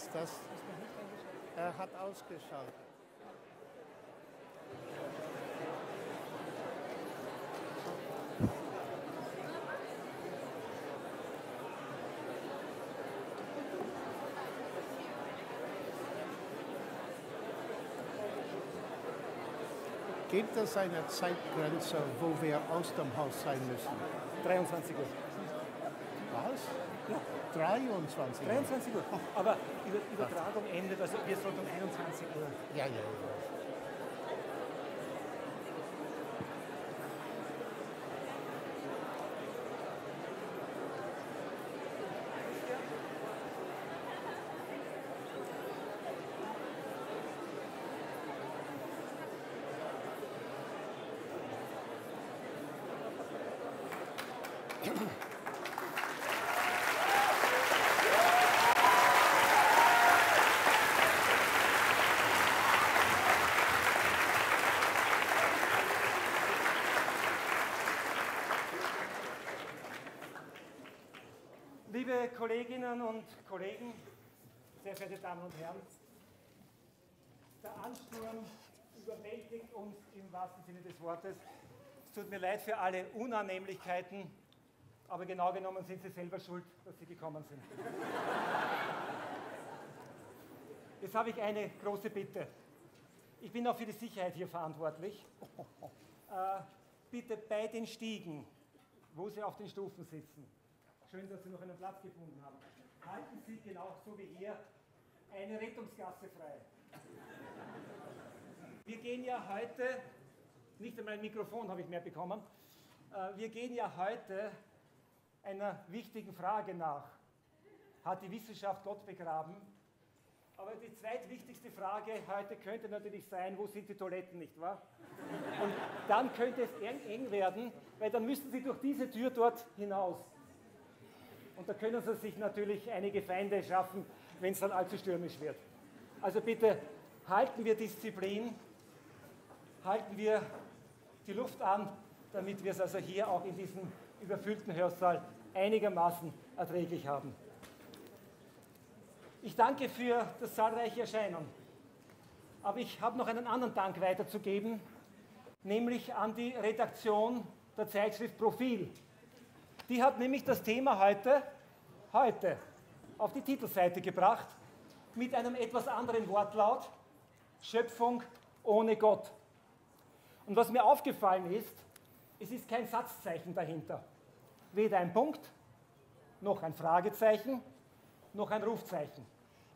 ist das? Er hat ausgeschaltet. Gibt es eine Zeitgrenze, wo wir aus dem Haus sein müssen? 23 Uhr. Was? Ja. 23 Uhr? 23 Uhr. Aber Übertragung endet, also wir sollten um 21 Uhr. Ja. Liebe Kolleginnen und Kollegen, sehr verehrte Damen und Herren, der Ansturm überwältigt uns im wahrsten Sinne des Wortes. Es tut mir leid für alle Unannehmlichkeiten, aber genau genommen sind Sie selber schuld, dass Sie gekommen sind. Jetzt habe ich eine große Bitte. Ich bin auch für die Sicherheit hier verantwortlich. Bitte bei den Stiegen, wo Sie auf den Stufen sitzen, schön, dass Sie noch einen Platz gefunden haben, halten Sie genau so wie hier eine Rettungsgasse frei. Wir gehen ja heute, nicht einmal ein Mikrofon habe ich mehr bekommen, wir gehen ja heute einer wichtigen Frage nach. Hat die Wissenschaft Gott begraben? Aber die zweitwichtigste Frage heute könnte natürlich sein, wo sind die Toiletten, nicht wahr? Und dann könnte es eng werden, weil dann müssen Sie durch diese Tür dort hinaus. Und da können Sie sich natürlich einige Feinde schaffen, wenn es dann allzu stürmisch wird. Also bitte halten wir Disziplin, halten wir die Luft an, damit wir es also hier auch in diesem überfüllten Hörsaal einigermaßen erträglich haben. Ich danke für das zahlreiche Erscheinen. Aber ich habe noch einen anderen Dank weiterzugeben, nämlich an die Redaktion der Zeitschrift Profil. Die hat nämlich das Thema heute auf die Titelseite gebracht, mit einem etwas anderen Wortlaut: Schöpfung ohne Gott. Und was mir aufgefallen ist, es ist kein Satzzeichen dahinter. Weder ein Punkt, noch ein Fragezeichen, noch ein Rufzeichen.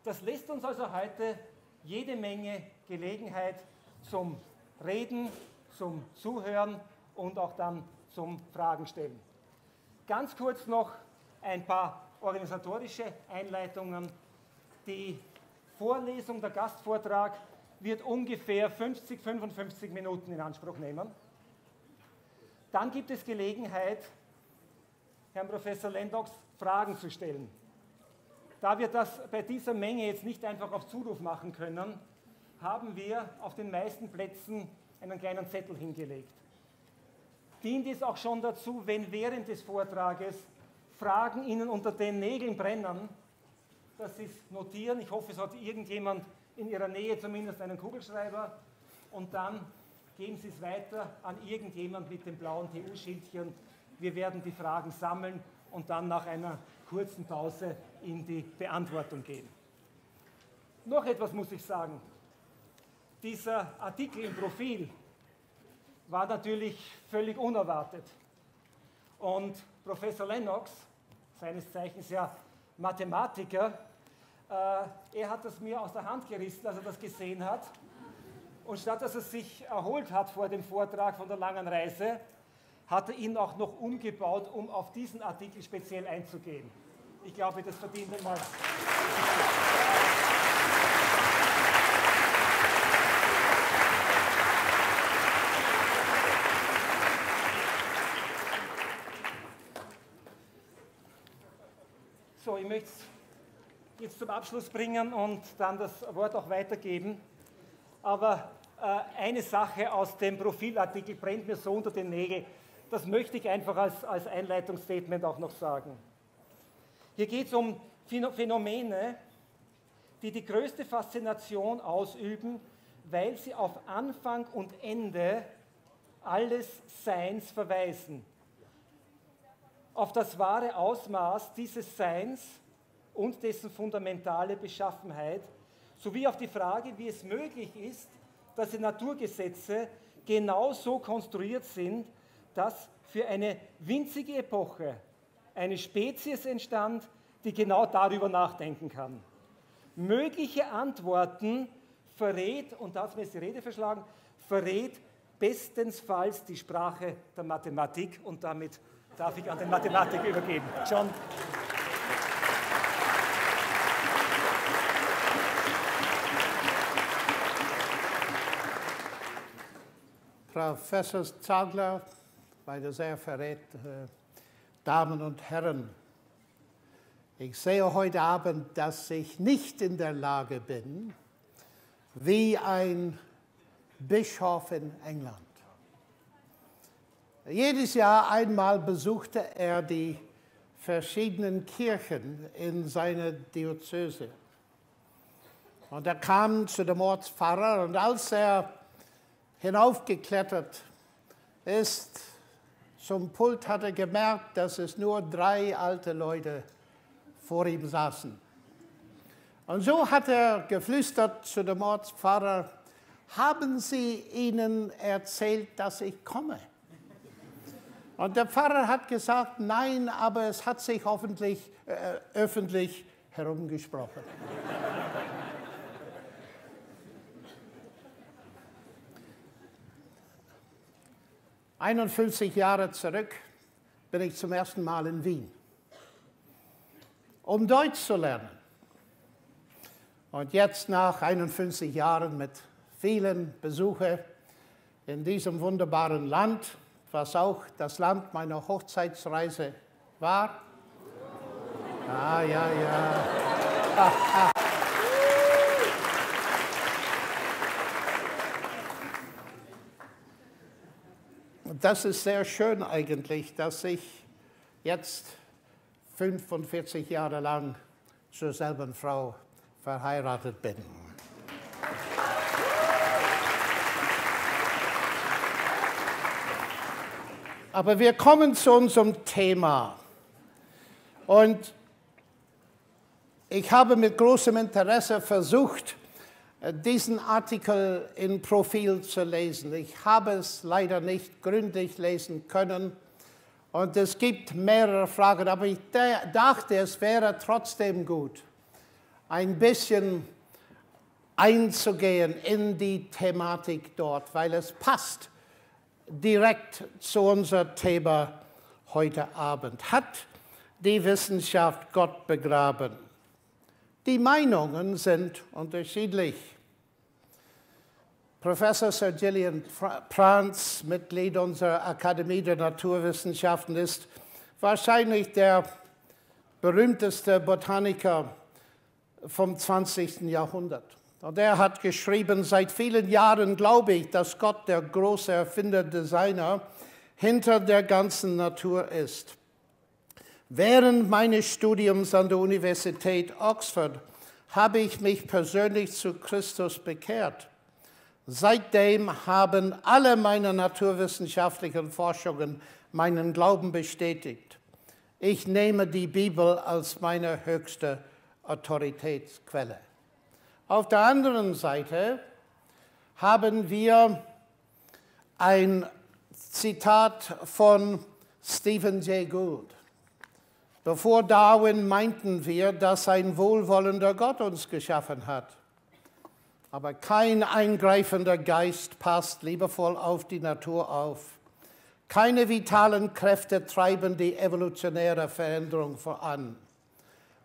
Das lässt uns also heute jede Menge Gelegenheit zum Reden, zum Zuhören und auch dann zum Fragen stellen. Ganz kurz noch ein paar organisatorische Einleitungen. Die Vorlesung, der Gastvortrag wird ungefähr 55 Minuten in Anspruch nehmen. Dann gibt es Gelegenheit, Herrn Professor Lennox Fragen zu stellen. Da wir das bei dieser Menge jetzt nicht einfach auf Zuruf machen können, haben wir auf den meisten Plätzen einen kleinen Zettel hingelegt. Dient es auch schon dazu, wenn während des Vortrages Fragen Ihnen unter den Nägeln brennen, dass Sie es notieren. Ich hoffe, es hat irgendjemand in Ihrer Nähe zumindest einen Kugelschreiber. Und dann geben Sie es weiter an irgendjemand mit dem blauen TU-Schildchen. Wir werden die Fragen sammeln und dann nach einer kurzen Pause in die Beantwortung gehen. Noch etwas muss ich sagen. Dieser Artikel im Profil war natürlich völlig unerwartet. Und Professor Lennox, seines Zeichens ja Mathematiker, er hat das mir aus der Hand gerissen, als er das gesehen hat. Und statt dass er sich erholt hat vor dem Vortrag von der langen Reise, hat er ihn auch noch umgebaut, um auf diesen Artikel speziell einzugehen. Ich glaube, das verdient einmal. So, ich möchte es jetzt zum Abschluss bringen und dann das Wort auch weitergeben. Aber eine Sache aus dem Profilartikel brennt mir so unter den Nägeln. Das möchte ich einfach als Einleitungsstatement auch noch sagen. Hier geht es um Phänomene, die die größte Faszination ausüben, weil sie auf Anfang und Ende alles Seins verweisen. Auf das wahre Ausmaß dieses Seins und dessen fundamentale Beschaffenheit, sowie auf die Frage, wie es möglich ist, dass die Naturgesetze genau so konstruiert sind, dass für eine winzige Epoche eine Spezies entstand, die genau darüber nachdenken kann. Mögliche Antworten verrät, und da hat mir jetzt die Rede verschlagen, verrät bestensfalls die Sprache der Mathematik, und damit darf ich an den Mathematiker übergeben. John. Professor Zagler, meine sehr verehrten Damen und Herren, ich sehe heute Abend, dass ich nicht in der Lage bin, wie ein Bischof in England. Jedes Jahr einmal besuchte er die verschiedenen Kirchen in seiner Diözese. Und er kam zu dem Ortspfarrer, und als er hinaufgeklettert ist zum Pult, hat er gemerkt, dass es nur 3 alte Leute vor ihm saßen. Und so hat er geflüstert zu dem Ortspfarrer: Haben Sie ihnen erzählt, dass ich komme? Und der Pfarrer hat gesagt: Nein, aber es hat sich öffentlich herumgesprochen. 51 Jahre zurück bin ich zum ersten Mal in Wien, um Deutsch zu lernen. Und jetzt nach 51 Jahren mit vielen Besuchen in diesem wunderbaren Land, was auch das Land meiner Hochzeitsreise war. Ja. Das ist sehr schön eigentlich, dass ich jetzt 45 Jahre lang zur selben Frau verheiratet bin. Aber wir kommen zu unserem Thema. Und ich habe mit großem Interesse versucht, diesen Artikel in Profil zu lesen. Ich habe es leider nicht gründlich lesen können. Und es gibt mehrere Fragen, aber ich dachte, es wäre trotzdem gut, ein bisschen einzugehen in die Thematik dort, weil es passt direkt zu unserem Thema heute Abend. Hat die Wissenschaft Gott begraben? Die Meinungen sind unterschiedlich. Professor Sir Gillian Prance, Mitglied unserer Akademie der Naturwissenschaften, ist wahrscheinlich der berühmteste Botaniker vom 20. Jahrhundert. Und er hat geschrieben: Seit vielen Jahren glaube ich, dass Gott der große Erfinder, Designer hinter der ganzen Natur ist. Während meines Studiums an der Universität Oxford habe ich mich persönlich zu Christus bekehrt. Seitdem haben alle meine naturwissenschaftlichen Forschungen meinen Glauben bestätigt. Ich nehme die Bibel als meine höchste Autoritätsquelle. Auf der anderen Seite haben wir ein Zitat von Stephen Jay Gould. Bevor Darwin meinten wir, dass ein wohlwollender Gott uns geschaffen hat. Aber kein eingreifender Geist passt liebevoll auf die Natur auf. Keine vitalen Kräfte treiben die evolutionäre Veränderung voran.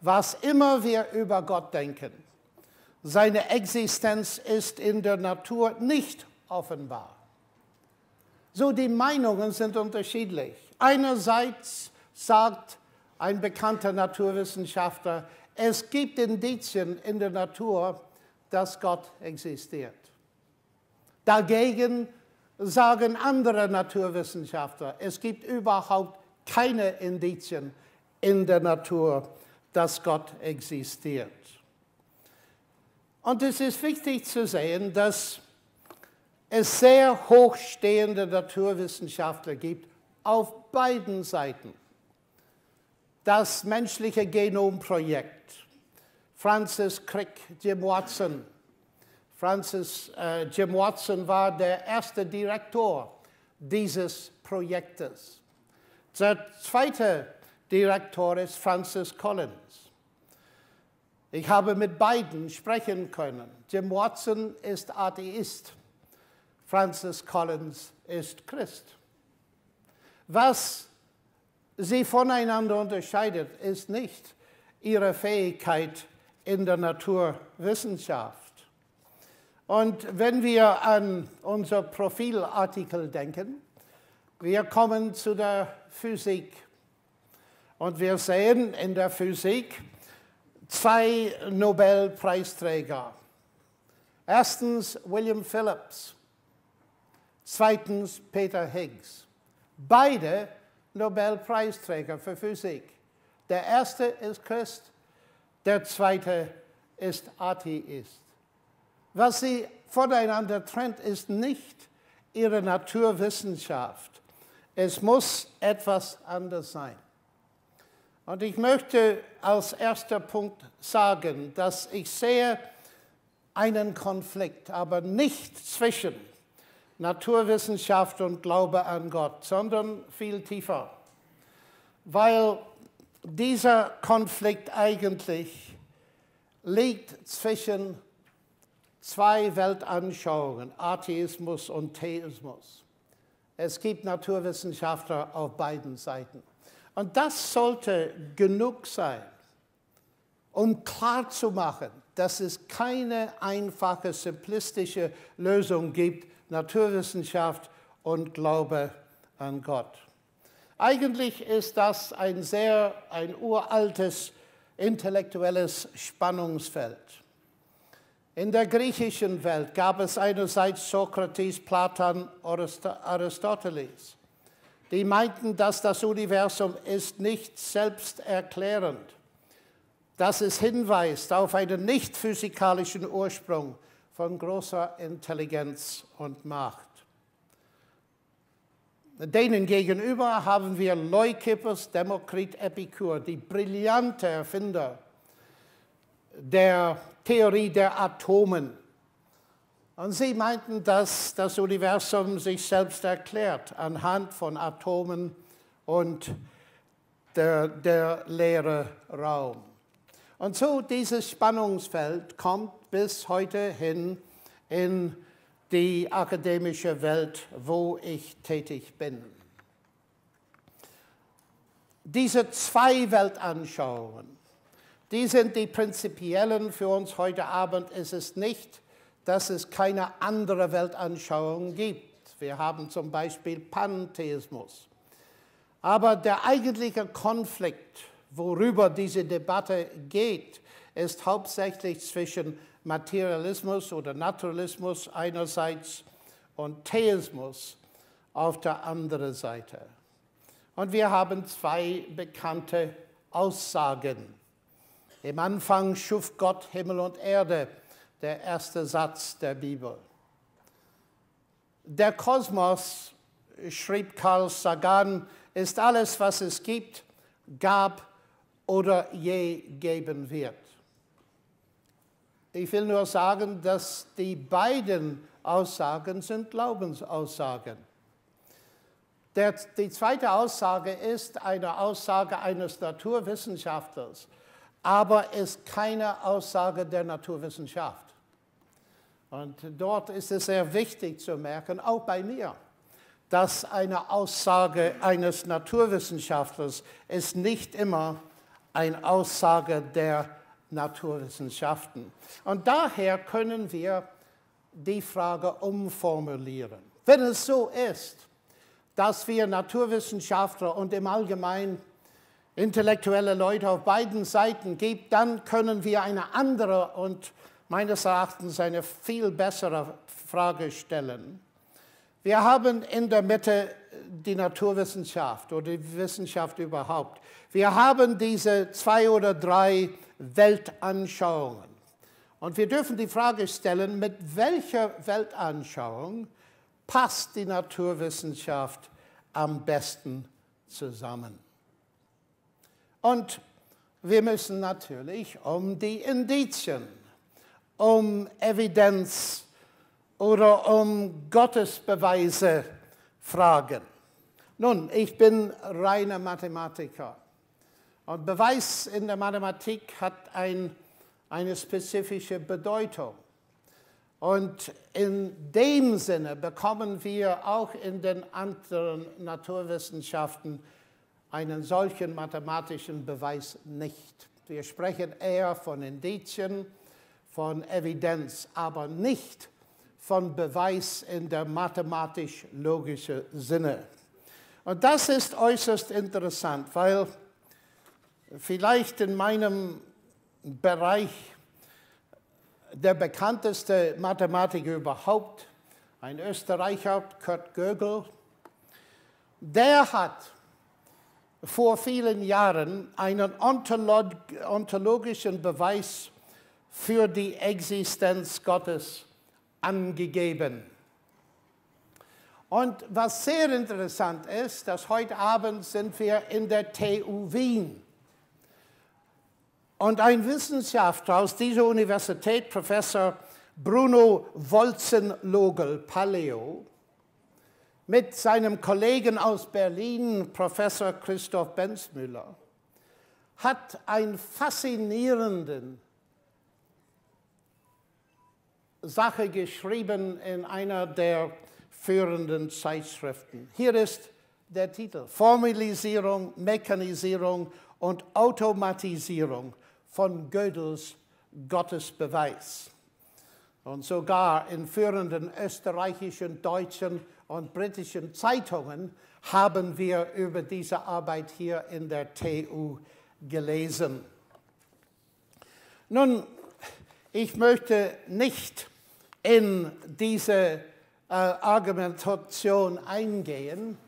Was immer wir über Gott denken, seine Existenz ist in der Natur nicht offenbar. So, die Meinungen sind unterschiedlich. Einerseits sagt ein bekannter Naturwissenschaftler, es gibt Indizien in der Natur, dass Gott existiert. Dagegen sagen andere Naturwissenschaftler, es gibt überhaupt keine Indizien in der Natur, dass Gott existiert. Und es ist wichtig zu sehen, dass es sehr hochstehende Naturwissenschaftler gibt, auf beiden Seiten. Das menschliche Genomprojekt, Francis Crick, Jim Watson. Jim Watson war der erste Direktor dieses Projektes. Der zweite Direktor ist Francis Collins. Ich habe mit beiden sprechen können. Jim Watson ist Atheist, Francis Collins ist Christ. Was sie voneinander unterscheidet, ist nicht ihre Fähigkeit in der Naturwissenschaft. Und wenn wir an unser Profilartikel denken, wir kommen zu der Physik. Und wir sehen in der Physik 2 Nobelpreisträger. Erstens William Phillips, zweitens Peter Higgs. Beide Nobelpreisträger für Physik. Der erste ist Christ, der zweite ist Atheist. Was sie voneinander trennt, ist nicht ihre Naturwissenschaft. Es muss etwas anders sein. Und ich möchte als erster Punkt sagen, dass ich sehe einen Konflikt, aber nicht zwischen Naturwissenschaft und Glaube an Gott, sondern viel tiefer. Weil dieser Konflikt eigentlich liegt zwischen 2 Weltanschauungen, Atheismus und Theismus. Es gibt Naturwissenschaftler auf beiden Seiten. Und das sollte genug sein, um klarzumachen, dass es keine einfache, simplistische Lösung gibt, Naturwissenschaft und Glaube an Gott. Eigentlich ist das ein uraltes intellektuelles Spannungsfeld. In der griechischen Welt gab es einerseits Sokrates, Platon, Aristoteles. Die meinten, dass das Universum ist nicht selbsterklärend, dass es hinweist auf einen nicht physikalischen Ursprung von großer Intelligenz und Macht. Denen gegenüber haben wir Leukippos, Demokrit, Epikur, die brillante Erfinder der Theorie der Atomen. Und sie meinten, dass das Universum sich selbst erklärt anhand von Atomen und der leere Raum. Und so dieses Spannungsfeld kommt bis heute hin in die akademische Welt, wo ich tätig bin. Diese 2 Weltanschauungen, die sind die prinzipiellen. Für uns heute Abend ist es nicht, dass es keine andere Weltanschauung gibt. Wir haben zum Beispiel Pantheismus. Aber der eigentliche Konflikt, worüber diese Debatte geht, ist hauptsächlich zwischen Materialismus oder Naturalismus einerseits und Theismus auf der anderen Seite. Und wir haben 2 bekannte Aussagen. Im Anfang schuf Gott Himmel und Erde, der erste Satz der Bibel. Der Kosmos, schrieb Carl Sagan, ist alles, was es gibt, gab oder je geben wird. Ich will nur sagen, dass die beiden Aussagen sind Glaubensaussagen. Die zweite Aussage ist eine Aussage eines Naturwissenschaftlers, aber ist keine Aussage der Naturwissenschaft. Und dort ist es sehr wichtig zu merken, auch bei mir, dass eine Aussage eines Naturwissenschaftlers ist nicht immer eine Aussage der Naturwissenschaften. Und daher können wir die Frage umformulieren. Wenn es so ist, dass wir Naturwissenschaftler und im Allgemeinen intellektuelle Leute auf beiden Seiten gibt, dann können wir eine andere und meines Erachtens eine viel bessere Frage stellen. Wir haben in der Mitte die Naturwissenschaft oder die Wissenschaft überhaupt. Wir haben diese 2 oder 3 Weltanschauungen. Und wir dürfen die Frage stellen, mit welcher Weltanschauung passt die Naturwissenschaft am besten zusammen? Und wir müssen natürlich um die Indizien, um Evidenz oder um Gottesbeweise fragen. Nun, ich bin reiner Mathematiker. Und Beweis in der Mathematik hat eine spezifische Bedeutung. Und in dem Sinne bekommen wir auch in den anderen Naturwissenschaften einen solchen mathematischen Beweis nicht. Wir sprechen eher von Indizien, von Evidenz, aber nicht von Beweis in der mathematisch-logischen Sinne. Und das ist äußerst interessant, weil vielleicht in meinem Bereich der bekannteste Mathematiker überhaupt, ein Österreicher, Kurt Gödel, der hat vor vielen Jahren einen ontologischen Beweis für die Existenz Gottes angegeben. Und was sehr interessant ist, dass heute Abend sind wir in der TU Wien. Und ein Wissenschaftler aus dieser Universität, Professor Bruno Wolzenlogel, Paleo, mit seinem Kollegen aus Berlin, Professor Christoph Benzmüller, hat eine faszinierende Sache geschrieben in einer der führenden Zeitschriften. Hier ist der Titel: Formalisierung, Mechanisierung und Automatisierung von Gödels Gottesbeweis. Und sogar in führenden österreichischen, deutschen und britischen Zeitungen haben wir über diese Arbeit hier in der TU gelesen. Nun, ich möchte nicht in diese Argumentation eingehen.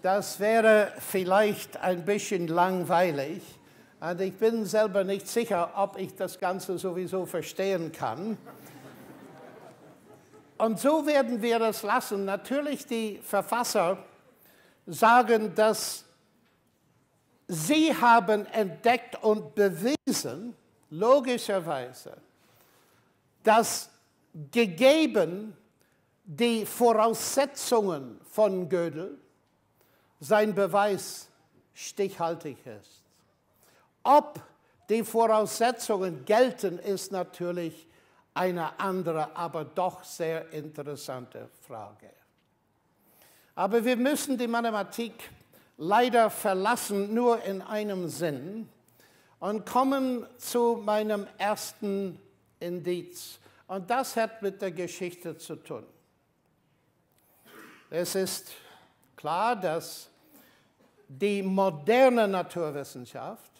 Das wäre vielleicht ein bisschen langweilig. Und ich bin selber nicht sicher, ob ich das Ganze sowieso verstehen kann. Und so werden wir das lassen. Natürlich, die Verfasser sagen, dass sie haben entdeckt und bewiesen, logischerweise, dass gegeben die Voraussetzungen von Gödel sein Beweis stichhaltig ist. Ob die Voraussetzungen gelten, ist natürlich eine andere, aber doch sehr interessante Frage. Aber wir müssen die Mathematik leider verlassen, nur in einem Sinn, und kommen zu meinem ersten Indiz. Und das hat mit der Geschichte zu tun. Es ist klar, dass die moderne Naturwissenschaft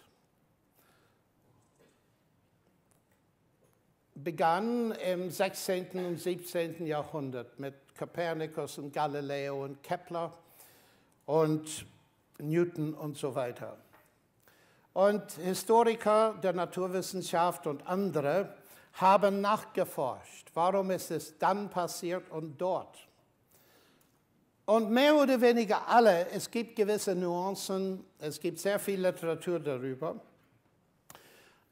begann im 16. und 17. Jahrhundert mit Kopernikus und Galileo und Kepler und Newton und so weiter. Und Historiker der Naturwissenschaft und andere haben nachgeforscht, warum ist es dann passiert und dort. Und mehr oder weniger alle, es gibt gewisse Nuancen, es gibt sehr viel Literatur darüber,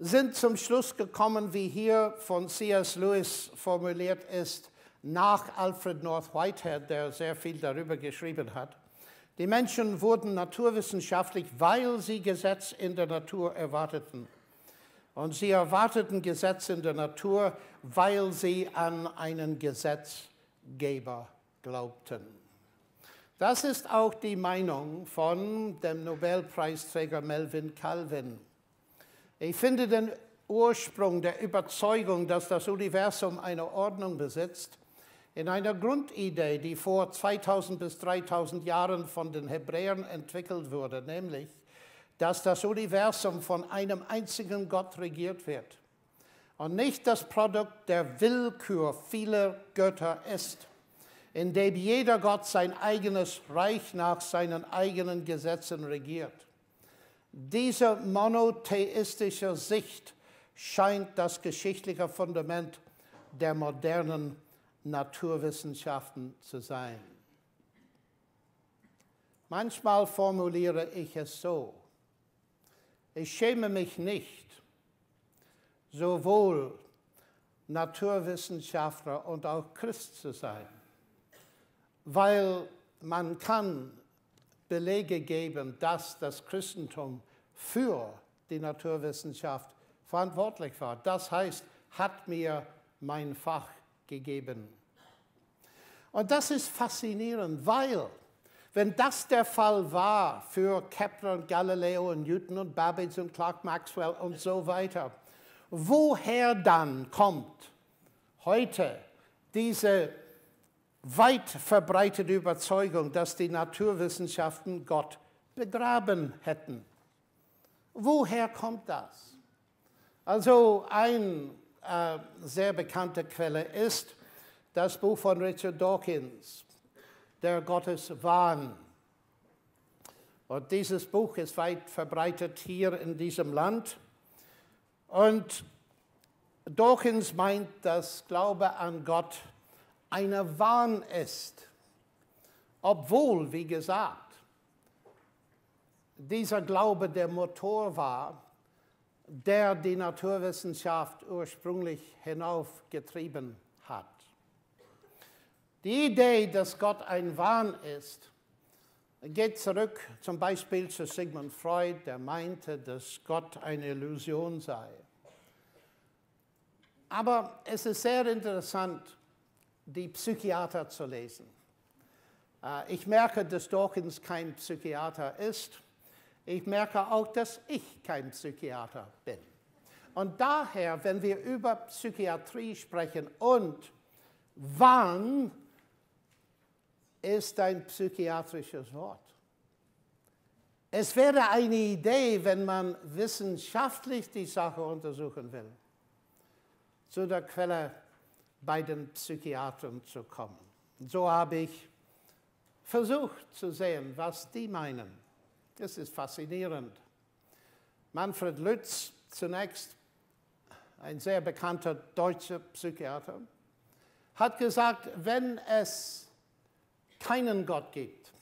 sind zum Schluss gekommen, wie hier von C.S. Lewis formuliert ist, nach Alfred North Whitehead, der sehr viel darüber geschrieben hat. Die Menschen wurden naturwissenschaftlich, weil sie Gesetz in der Natur erwarteten. Und sie erwarteten Gesetz in der Natur, weil sie an einen Gesetzgeber glaubten. Das ist auch die Meinung von dem Nobelpreisträger Melvin Calvin. Ich finde den Ursprung der Überzeugung, dass das Universum eine Ordnung besitzt, in einer Grundidee, die vor 2000 bis 3000 Jahren von den Hebräern entwickelt wurde, nämlich, dass das Universum von einem einzigen Gott regiert wird und nicht das Produkt der Willkür vieler Götter ist, in dem jeder Gott sein eigenes Reich nach seinen eigenen Gesetzen regiert. Diese monotheistische Sicht scheint das geschichtliche Fundament der modernen Naturwissenschaften zu sein. Manchmal formuliere ich es so: Ich schäme mich nicht, sowohl Naturwissenschaftler und auch Christ zu sein, weil man kann Belege geben, dass das Christentum für die Naturwissenschaft verantwortlich war. Das heißt, hat mir mein Fach gegeben. Und das ist faszinierend, weil, wenn das der Fall war für Kepler und Galileo und Newton und Babbage und Clerk Maxwell und so weiter, woher dann kommt heute diese weit verbreitete Überzeugung, dass die Naturwissenschaften Gott begraben hätten? Woher kommt das? Also eine sehr bekannte Quelle ist das Buch von Richard Dawkins, Der Gotteswahn. Und dieses Buch ist weit verbreitet hier in diesem Land. Und Dawkins meint, dass Glaube an Gott ein Wahn ist, obwohl, wie gesagt, dieser Glaube der Motor war, der die Naturwissenschaft ursprünglich hinaufgetrieben hat. Die Idee, dass Gott ein Wahn ist, geht zurück zum Beispiel zu Sigmund Freud, der meinte, dass Gott eine Illusion sei. Aber es ist sehr interessant, die Psychiater zu lesen. Ich merke, dass Dawkins kein Psychiater ist. Ich merke auch, dass ich kein Psychiater bin. Und daher, wenn wir über Psychiatrie sprechen und Wahn ist ein psychiatrisches Wort. Es wäre eine Idee, wenn man wissenschaftlich die Sache untersuchen will, zu der Quelle bei den Psychiatern zu kommen. So habe ich versucht zu sehen, was die meinen. Das ist faszinierend. Manfred Lütz, zunächst ein sehr bekannter deutscher Psychiater, hat gesagt, wenn es keinen Gott gibt,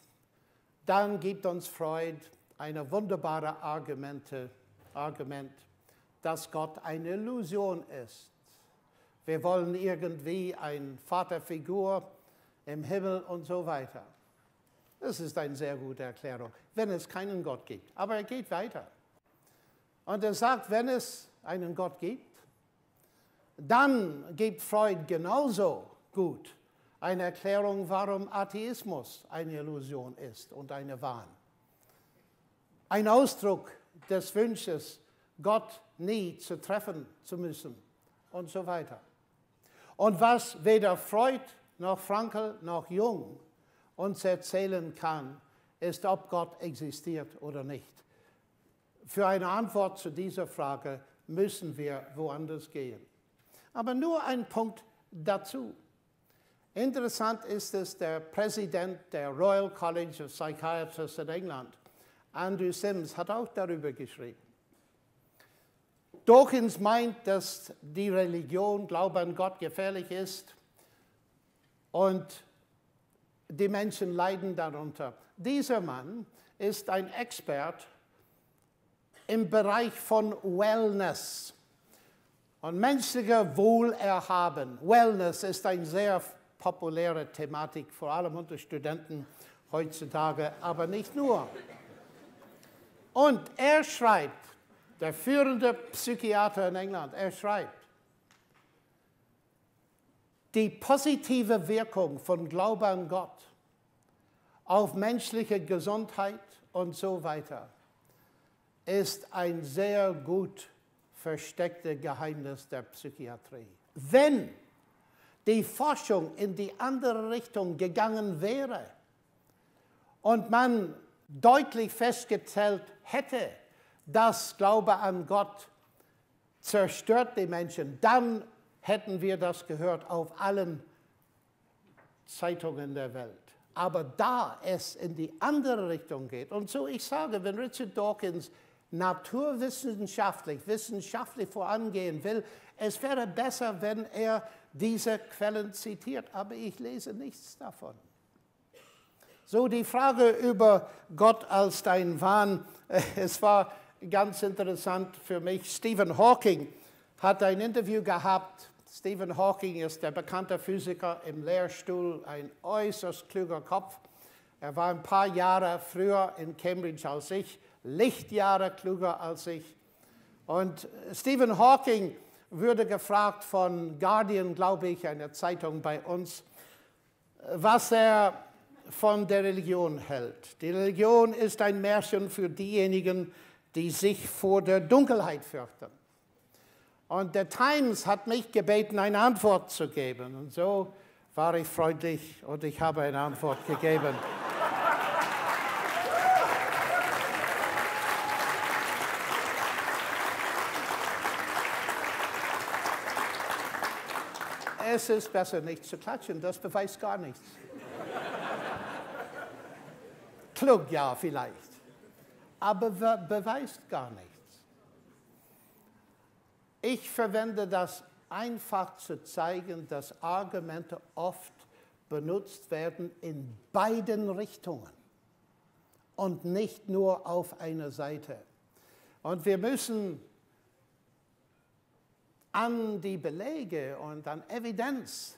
dann gibt uns Freud eine wunderbare Argument, dass Gott eine Illusion ist. Wir wollen irgendwie eine Vaterfigur im Himmel und so weiter. Das ist eine sehr gute Erklärung, wenn es keinen Gott gibt. Aber er geht weiter. Und er sagt, wenn es einen Gott gibt, dann gibt Freud genauso gut eine Erklärung, warum Atheismus eine Illusion ist und eine Wahn. Ein Ausdruck des Wunsches, Gott nie zu treffen zu müssen und so weiter. Und was weder Freud noch Frankl noch Jung uns erzählen kann, ist, ob Gott existiert oder nicht. Für eine Antwort zu dieser Frage müssen wir woanders gehen. Aber nur ein Punkt dazu. Interessant ist es, der Präsident der Royal College of Psychiatrists in England, Andrew Sims, hat auch darüber geschrieben. Dawkins meint, dass die Religion, Glaube an Gott, gefährlich ist und die Menschen leiden darunter. Dieser Mann ist ein Expert im Bereich von Wellness und menschlicher Wohlerhaben. Wellness ist eine sehr populäre Thematik, vor allem unter Studenten heutzutage, aber nicht nur. Und er schreibt, der führende Psychiater in England, er schreibt, die positive Wirkung von Glaube an Gott auf menschliche Gesundheit und so weiter ist ein sehr gut verstecktes Geheimnis der Psychiatrie. Wenn die Forschung in die andere Richtung gegangen wäre und man deutlich festgestellt hätte, dass Glaube an Gott zerstört die Menschen, dann hätten wir das gehört auf allen Zeitungen der Welt. Aber da es in die andere Richtung geht, und so ich sage, wenn Richard Dawkins naturwissenschaftlich, wissenschaftlich vorangehen will, es wäre besser, wenn er diese Quellen zitiert, aber ich lese nichts davon. So die Frage über Gott als dein Wahn, es war ganz interessant für mich. Stephen Hawking hat ein Interview gehabt. Stephen Hawking ist der bekannte Physiker im Lehrstuhl, ein äußerst kluger Kopf. Er war ein paar Jahre früher in Cambridge als ich, Lichtjahre klüger als ich. Und Stephen Hawking wurde gefragt von Guardian, glaube ich, einer Zeitung bei uns, was er von der Religion hält. Die Religion ist ein Märchen für diejenigen, die sich vor der Dunkelheit fürchten. Und der Times hat mich gebeten, eine Antwort zu geben. Und so war ich freundlich und ich habe eine Antwort gegeben. Es ist besser, nicht zu klatschen, das beweist gar nichts. Klug, ja, vielleicht, aber beweist gar nichts. Ich verwende das einfach zu zeigen, dass Argumente oft benutzt werden in beiden Richtungen und nicht nur auf einer Seite. Und wir müssen an die Belege und an Evidenz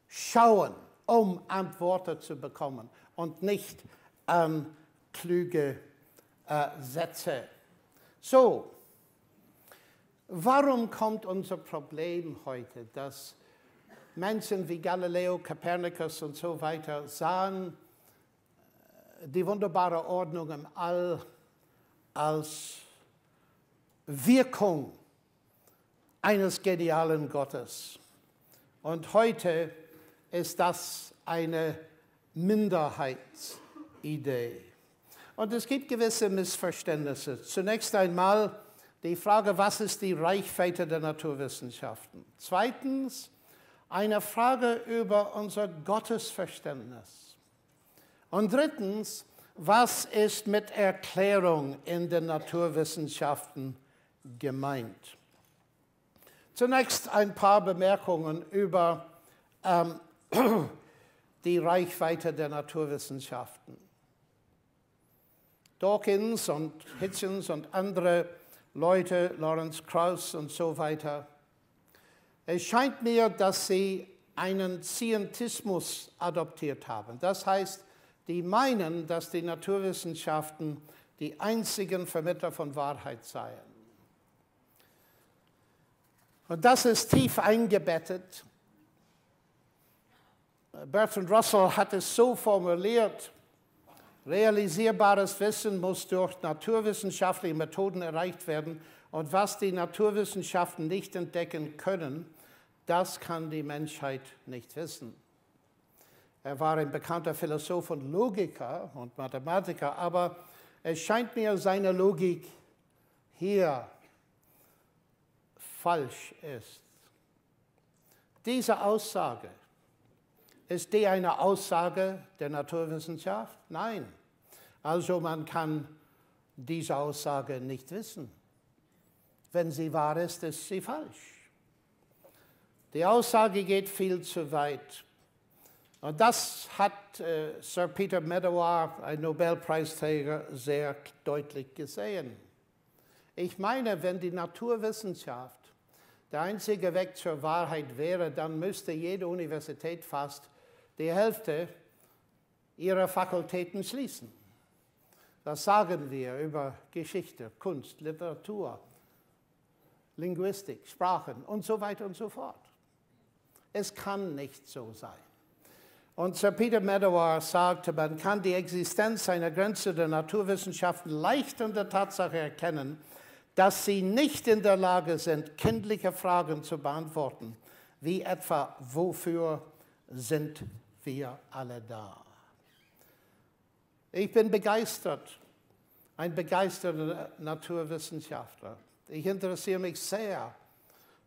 schauen, um Antworten zu bekommen und nicht an kluge Sätze. So, warum kommt unser Problem heute, dass Menschen wie Galileo, Kopernikus und so weiter sahen die wunderbare Ordnung im All als Wirkung eines genialen Gottes. Und heute ist das eine Minderheitsidee. Und es gibt gewisse Missverständnisse. Zunächst einmal die Frage, was ist die Reichweite der Naturwissenschaften? Zweitens, eine Frage über unser Gottesverständnis. Und drittens, was ist mit Erklärung in den Naturwissenschaften gemeint? Zunächst ein paar Bemerkungen über die Reichweite der Naturwissenschaften. Dawkins und Hitchens und andere Leute, Lawrence Krauss und so weiter, es scheint mir, dass sie einen Scientismus adoptiert haben. Das heißt, die meinen, dass die Naturwissenschaften die einzigen Vermittler von Wahrheit seien. Und das ist tief eingebettet. Bertrand Russell hat es so formuliert: Realisierbares Wissen muss durch naturwissenschaftliche Methoden erreicht werden. Und was die Naturwissenschaften nicht entdecken können, das kann die Menschheit nicht wissen. Er war ein bekannter Philosoph und Logiker und Mathematiker, aber es scheint mir, seine Logik hier falsch ist. Diese Aussage, ist die eine Aussage der Naturwissenschaft? Nein. Also man kann diese Aussage nicht wissen. Wenn sie wahr ist, ist sie falsch. Die Aussage geht viel zu weit. Und das hat Sir Peter Medawar, ein Nobelpreisträger, sehr deutlich gesehen. Ich meine, wenn die Naturwissenschaft der einzige Weg zur Wahrheit wäre, dann müsste jede Universität fast die Hälfte ihrer Fakultäten schließen. Das sagen wir über Geschichte, Kunst, Literatur, Linguistik, Sprachen und so weiter und so fort. Es kann nicht so sein. Und Sir Peter Medawar sagte, man kann die Existenz einer Grenze der Naturwissenschaften leicht an der Tatsache erkennen, dass sie nicht in der Lage sind, kindliche Fragen zu beantworten, wie etwa, wofür sind wir alle da? Ich bin begeistert, ein begeisterter Naturwissenschaftler. Ich interessiere mich sehr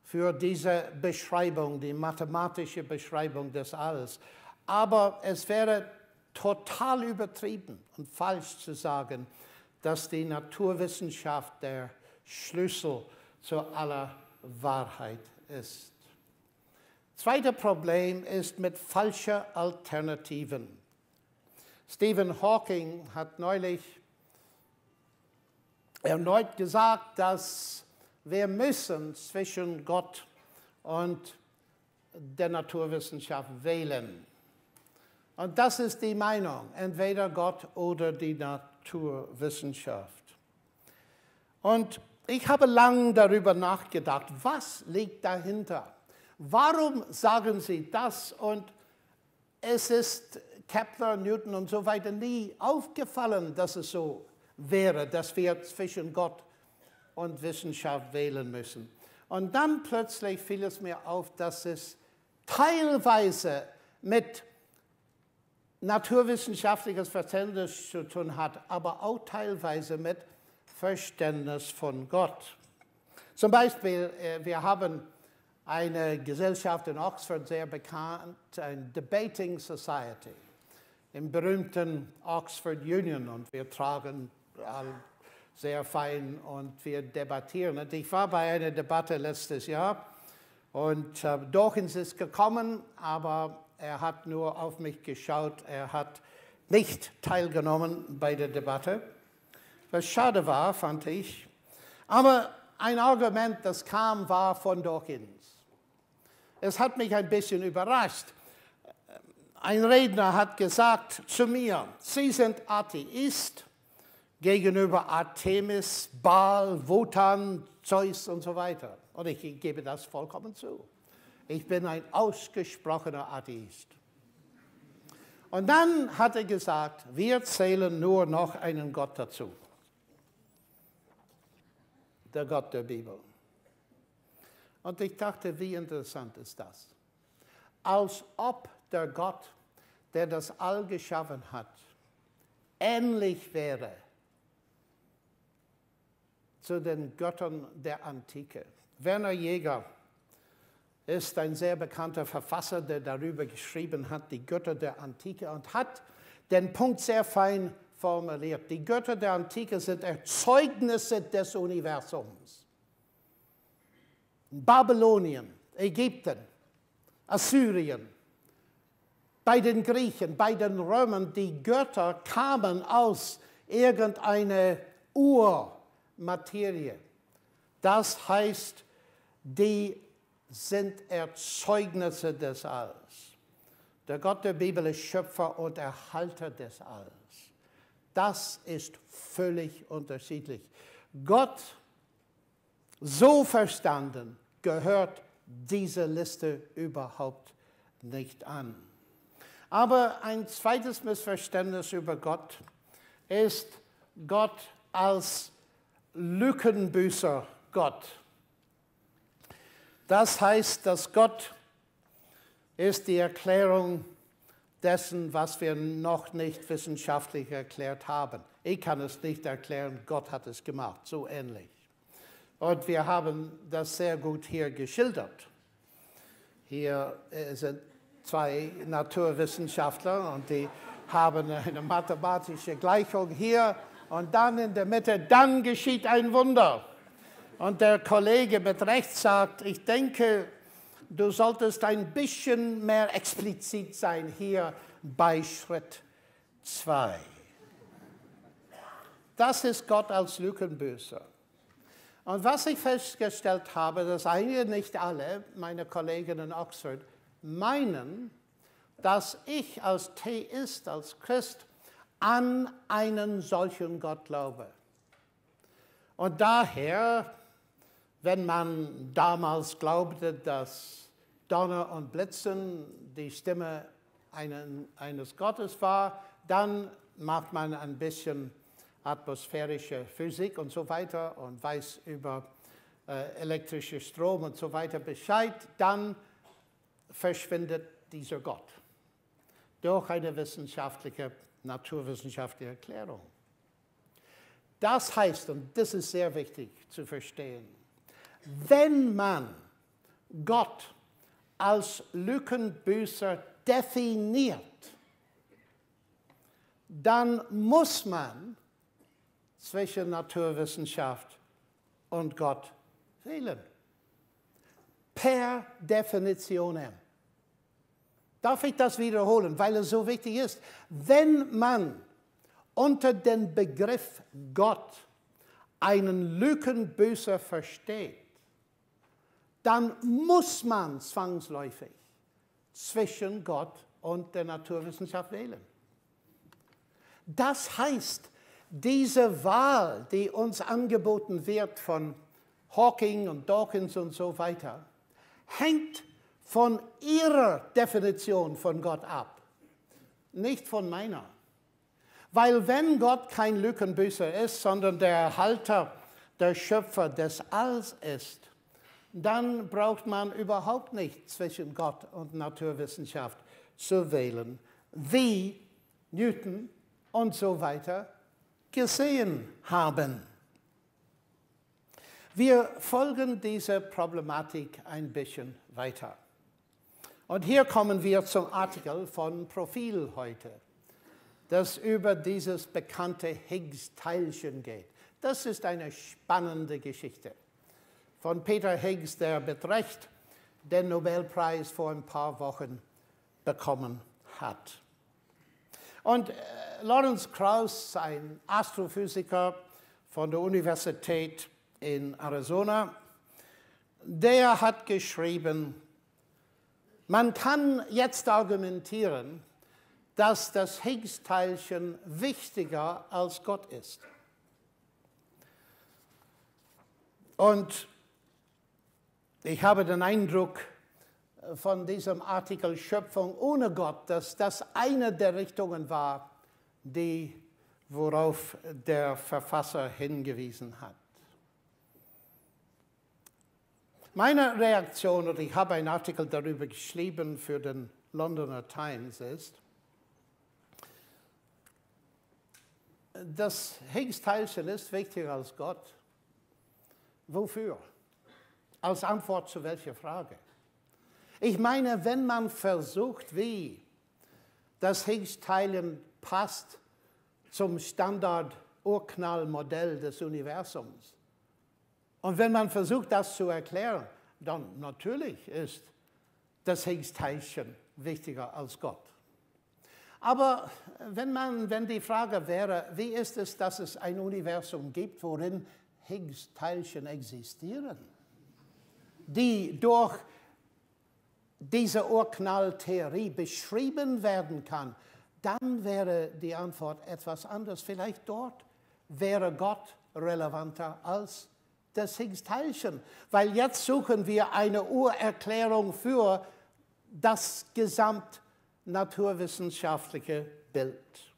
für diese Beschreibung, die mathematische Beschreibung des Alls. Aber es wäre total übertrieben und falsch zu sagen, dass die Naturwissenschaft der Schlüssel zu aller Wahrheit ist. Zweites Problem ist mit falschen Alternativen. Stephen Hawking hat neulich erneut gesagt, dass wir müssen zwischen Gott und der Naturwissenschaft wählen. Und das ist die Meinung, entweder Gott oder die Naturwissenschaft. Und ich habe lange darüber nachgedacht, was liegt dahinter? Warum sagen Sie das? Und es ist Kepler, Newton und so weiter nie aufgefallen, dass es so wäre, dass wir zwischen Gott und Wissenschaft wählen müssen. Und dann plötzlich fiel es mir auf, dass es teilweise mit naturwissenschaftliches Verständnis zu tun hat, aber auch teilweise mit Verständnis von Gott. Zum Beispiel, wir haben eine Gesellschaft in Oxford, sehr bekannt, eine Debating Society, im berühmten Oxford Union. Und wir tragen sehr fein und wir debattieren. Und ich war bei einer Debatte letztes Jahr und Dawkins ist gekommen, aber er hat nur auf mich geschaut. Er hat nicht teilgenommen bei der Debatte, was schade war, fand ich. Aber ein Argument, das kam, war von Dawkins. Es hat mich ein bisschen überrascht. Ein Redner hat gesagt zu mir, Sie sind Atheist gegenüber Artemis, Baal, Wotan, Zeus und so weiter. Und ich gebe das vollkommen zu. Ich bin ein ausgesprochener Atheist. Und dann hat er gesagt, wir zählen nur noch einen Gott dazu. Der Gott der Bibel. Und ich dachte, wie interessant ist das? Als ob der Gott, der das All geschaffen hat, ähnlich wäre zu den Göttern der Antike. Werner Jäger ist ein sehr bekannter Verfasser, der darüber geschrieben hat, die Götter der Antike, und hat den Punkt sehr fein formuliert. Die Götter der Antike sind Erzeugnisse des Universums. Babylonien, Ägypten, Assyrien, bei den Griechen, bei den Römern, die Götter kamen aus irgendeiner Urmaterie. Das heißt, die sind Erzeugnisse des Alls. Der Gott der Bibel ist Schöpfer und Erhalter des Alls. Das ist völlig unterschiedlich. Gott, so verstanden, gehört diese Liste überhaupt nicht an. Aber ein zweites Missverständnis über Gott ist Gott als Lückenbüßer Gott. Das heißt, dass Gott ist die Erklärung dessen, was wir noch nicht wissenschaftlich erklärt haben. Ich kann es nicht erklären, Gott hat es gemacht, so ähnlich. Und wir haben das sehr gut hier geschildert. Hier sind zwei Naturwissenschaftler und die haben eine mathematische Gleichung hier und dann in der Mitte, dann geschieht ein Wunder. Und der Kollege mit Recht sagt, ich denke, du solltest ein bisschen mehr explizit sein hier bei Schritt 2. Das ist Gott als Lückenbüßer. Und was ich festgestellt habe, dass einige, nicht alle, meine Kollegen in Oxford, meinen, dass ich als Theist, als Christ, an einen solchen Gott glaube. Und daher, wenn man damals glaubte, dass Donner und Blitzen die Stimme eines Gottes war, dann macht man ein bisschen atmosphärische Physik und so weiter und weiß über elektrische Strom und so weiter Bescheid, dann verschwindet dieser Gott durch eine naturwissenschaftliche Erklärung. Das heißt, und das ist sehr wichtig zu verstehen, wenn man Gott als Lückenbüßer definiert, dann muss man zwischen Naturwissenschaft und Gott wählen. Per Definition. Darf ich das wiederholen, weil es so wichtig ist? Wenn man unter dem Begriff Gott einen Lügenbüßer versteht, dann muss man zwangsläufig zwischen Gott und der Naturwissenschaft wählen. Das heißt, diese Wahl, die uns angeboten wird von Hawking und Dawkins und so weiter, hängt von ihrer Definition von Gott ab, nicht von meiner. Weil wenn Gott kein Lügenbüßer ist, sondern der Erhalter, der Schöpfer des Alls ist, dann braucht man überhaupt nicht zwischen Gott und Naturwissenschaft zu wählen, wie Newton und so weiter gesehen haben. Wir folgen dieser Problematik ein bisschen weiter. Und hier kommen wir zum Artikel von Profil heute, das über dieses bekannte Higgs-Teilchen geht. Das ist eine spannende Geschichte von Peter Higgs, der mit Recht den Nobelpreis vor ein paar Wochen bekommen hat. Und Lawrence Krauss, ein Astrophysiker von der Universität in Arizona, der hat geschrieben, man kann jetzt argumentieren, dass das Higgs-Teilchen wichtiger als Gott ist. Und ich habe den Eindruck von diesem Artikel Schöpfung ohne Gott, dass das eine der Richtungen war, worauf der Verfasser hingewiesen hat. Meine Reaktion, und ich habe einen Artikel darüber geschrieben für den Londoner Times, ist, das Higgs-Teilchen ist wichtiger als Gott. Wofür? Als Antwort zu welcher Frage? Ich meine, wenn man versucht, wie das Higgs-Teilchen passt zum Standard-Urknall-Modell des Universums, und wenn man versucht, das zu erklären, dann natürlich ist das Higgs-Teilchen wichtiger als Gott. Aber wenn die Frage wäre, wie ist es, dass es ein Universum gibt, worin Higgs-Teilchen existieren, die durch diese Urknalltheorie beschrieben werden kann, dann wäre die Antwort etwas anders. Vielleicht dort wäre Gott relevanter als das Higgs-Teilchen, weil jetzt suchen wir eine Urerklärung für das gesamtnaturwissenschaftliche Bild.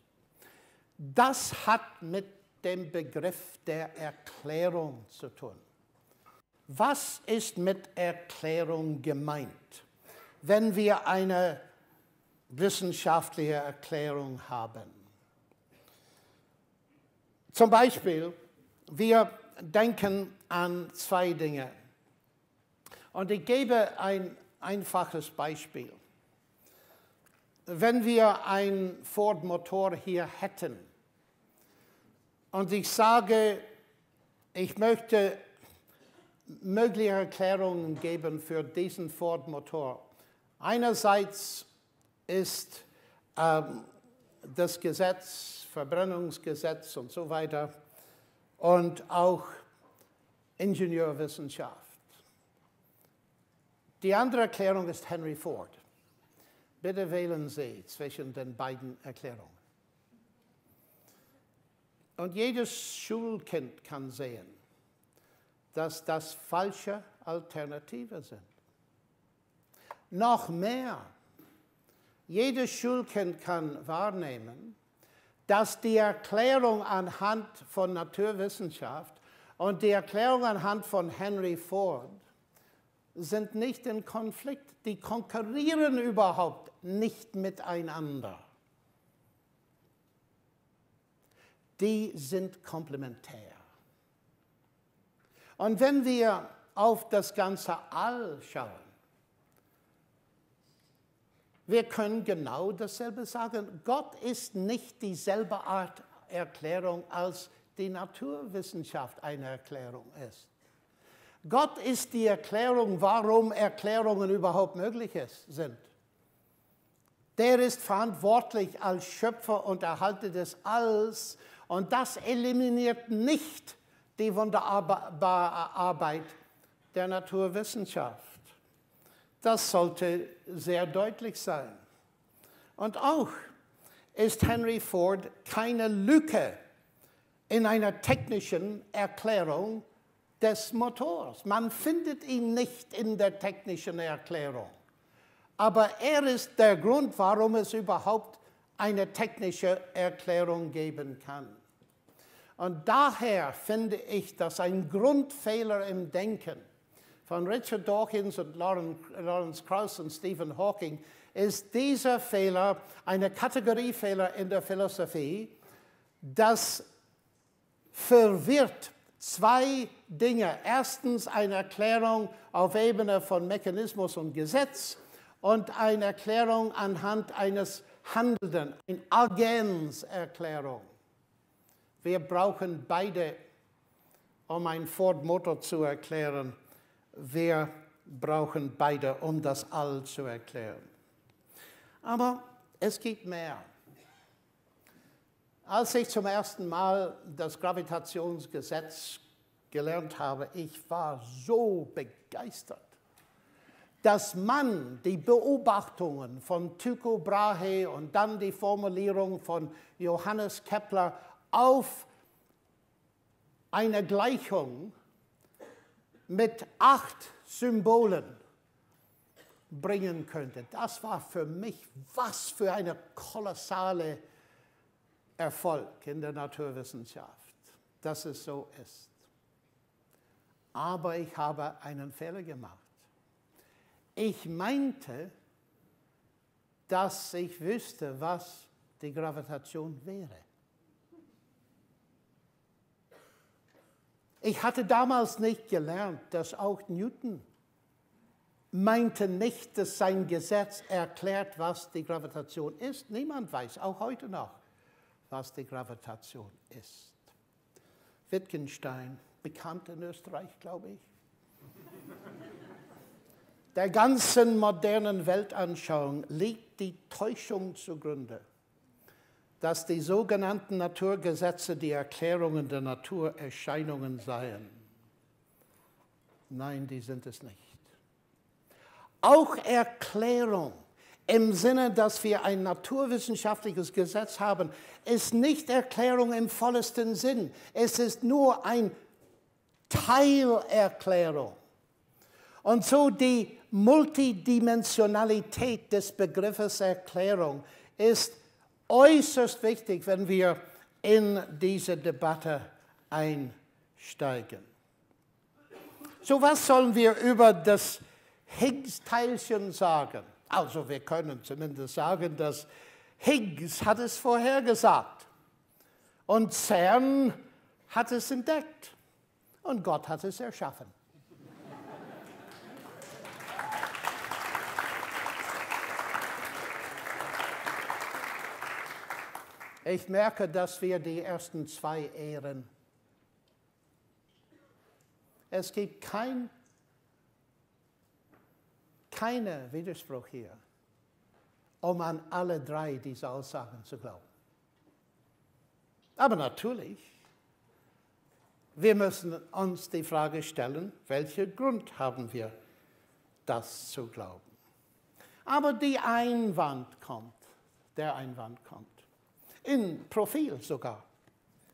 Das hat mit dem Begriff der Erklärung zu tun. Was ist mit Erklärung gemeint, wenn wir eine wissenschaftliche Erklärung haben? Zum Beispiel, wir denken an zwei Dinge. Und ich gebe ein einfaches Beispiel. Wenn wir einen Ford-Motor hier hätten und ich sage, ich möchte mögliche Erklärungen geben für diesen Ford-Motor. Einerseits ist das Gesetz, Verbrennungsgesetz und so weiter, und auch Ingenieurwissenschaft. Die andere Erklärung ist Henry Ford. Bitte wählen Sie zwischen den beiden Erklärungen. Und jedes Schulkind kann sehen, dass das falsche Alternativen sind. Noch mehr, jedes Schulkind kann wahrnehmen, dass die Erklärung anhand von Naturwissenschaft und die Erklärung anhand von Henry Ford sind nicht in Konflikt. Die konkurrieren überhaupt nicht miteinander. Die sind komplementär. Und wenn wir auf das ganze All schauen, wir können genau dasselbe sagen. Gott ist nicht dieselbe Art Erklärung als die Naturwissenschaft eine Erklärung ist. Gott ist die Erklärung, warum Erklärungen überhaupt möglich sind. Der ist verantwortlich als Schöpfer und Erhalter des Alls und das eliminiert nicht die Wunderarbeit der Naturwissenschaft. Das sollte sehr deutlich sein. Und auch ist Henry Ford keine Lücke in einer technischen Erklärung des Motors. Man findet ihn nicht in der technischen Erklärung. Aber er ist der Grund, warum es überhaupt eine technische Erklärung geben kann. Und daher finde ich, dass ein Grundfehler im Denken von Richard Dawkins und Lawrence Krauss und Stephen Hawking ist dieser Fehler, eine Kategoriefehler in der Philosophie, das verwirrt zwei Dinge. Erstens eine Erklärung auf Ebene von Mechanismus und Gesetz und eine Erklärung anhand eines Handelnden, eine Agenzerklärung. Wir brauchen beide, um einen Ford-Motor zu erklären. Wir brauchen beide, um das All zu erklären. Aber es gibt mehr. Als ich zum ersten Mal das Gravitationsgesetz gelernt habe, ich war so begeistert, dass man die Beobachtungen von Tycho Brahe und dann die Formulierung von Johannes Kepler auf eine Gleichung mit 8 Symbolen bringen könnte. Das war für mich, was für eine kolossale Erfolg in der Naturwissenschaft, dass es so ist. Aber ich habe einen Fehler gemacht. Ich meinte, dass ich wüsste, was die Gravitation wäre. Ich hatte damals nicht gelernt, dass auch Newton meinte nicht, dass sein Gesetz erklärt, was die Gravitation ist. Niemand weiß, auch heute noch, was die Gravitation ist. Wittgenstein, bekannt in Österreich, glaube ich. Der ganzen modernen Weltanschauung liegt die Täuschung zugrunde, dass die sogenannten Naturgesetze die Erklärungen der Naturerscheinungen seien. Nein, die sind es nicht. Auch Erklärung im Sinne, dass wir ein naturwissenschaftliches Gesetz haben, ist nicht Erklärung im vollesten Sinn. Es ist nur eine Teilerklärung. Und so die Multidimensionalität des Begriffes Erklärung ist äußerst wichtig, wenn wir in diese Debatte einsteigen. So, was sollen wir über das Higgs-Teilchen sagen? Also wir können zumindest sagen, dass Higgs hat es vorhergesagt und CERN hat es entdeckt und Gott hat es erschaffen. Ich merke, dass wir die ersten 2 ehren. Es gibt keinen Widerspruch hier, um an alle 3 dieser Aussagen zu glauben. Aber natürlich, wir müssen uns die Frage stellen, welchen Grund haben wir, das zu glauben. Aber der Einwand kommt. In Profil sogar.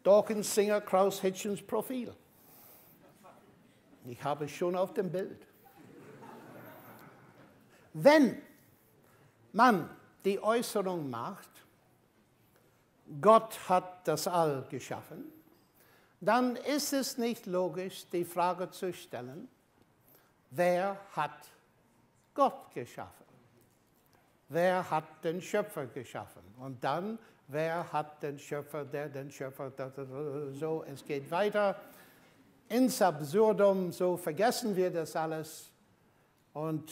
Dawkins, Singer, Krauss, Hitchens Profil. Ich habe es schon auf dem Bild. Wenn man die Äußerung macht, Gott hat das All geschaffen, dann ist es nicht logisch, die Frage zu stellen, wer hat Gott geschaffen? Wer hat den Schöpfer geschaffen? Und dann, wer hat den Schöpfer, der den Schöpfer, so, es geht weiter. Ins Absurdum, so vergessen wir das alles und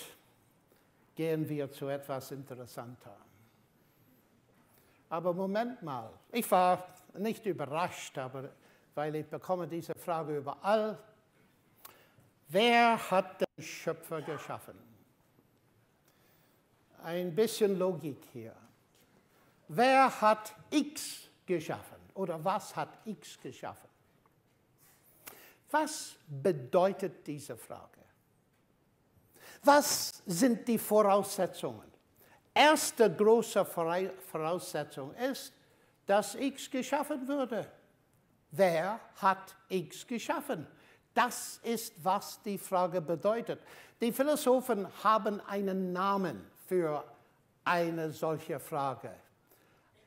gehen wir zu etwas Interessanter. Aber Moment mal, ich war nicht überrascht, aber weil ich bekomme diese Frage überall. Wer hat den Schöpfer geschaffen? Ein bisschen Logik hier. Wer hat X geschaffen? Oder was hat X geschaffen? Was bedeutet diese Frage? Was sind die Voraussetzungen? Erste große Voraussetzung ist, dass X geschaffen würde. Wer hat X geschaffen? Das ist, was die Frage bedeutet. Die Philosophen haben einen Namen für eine solche Frage.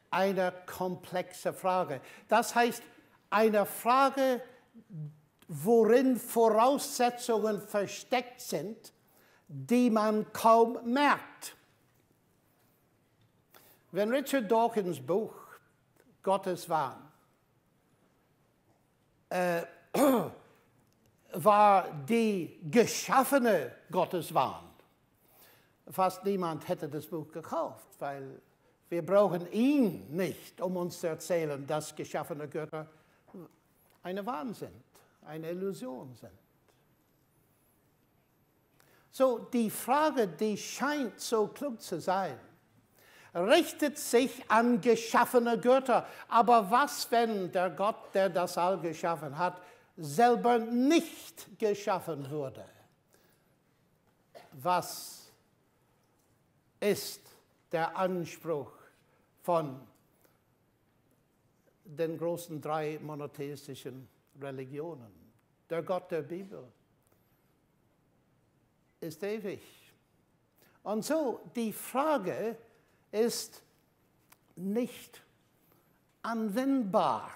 Eine komplexe Frage. Das heißt, eine Frage, worin Voraussetzungen versteckt sind, die man kaum merkt. Wenn Richard Dawkins' Buch Gottes Wahn war die geschaffene Gotteswahn. Fast niemand hätte das Buch gekauft, weil wir brauchen ihn nicht, um uns zu erzählen, dass geschaffene Götter eine Wahn sind, eine Illusion sind. So, die Frage, die scheint so klug zu sein, richtet sich an geschaffene Götter. Aber was, wenn der Gott, der das All geschaffen hat, selber nicht geschaffen wurde? Was ist der Anspruch von den großen 3 monotheistischen Religionen? Der Gott der Bibel ist ewig. Und so, die Frage ist nicht anwendbar.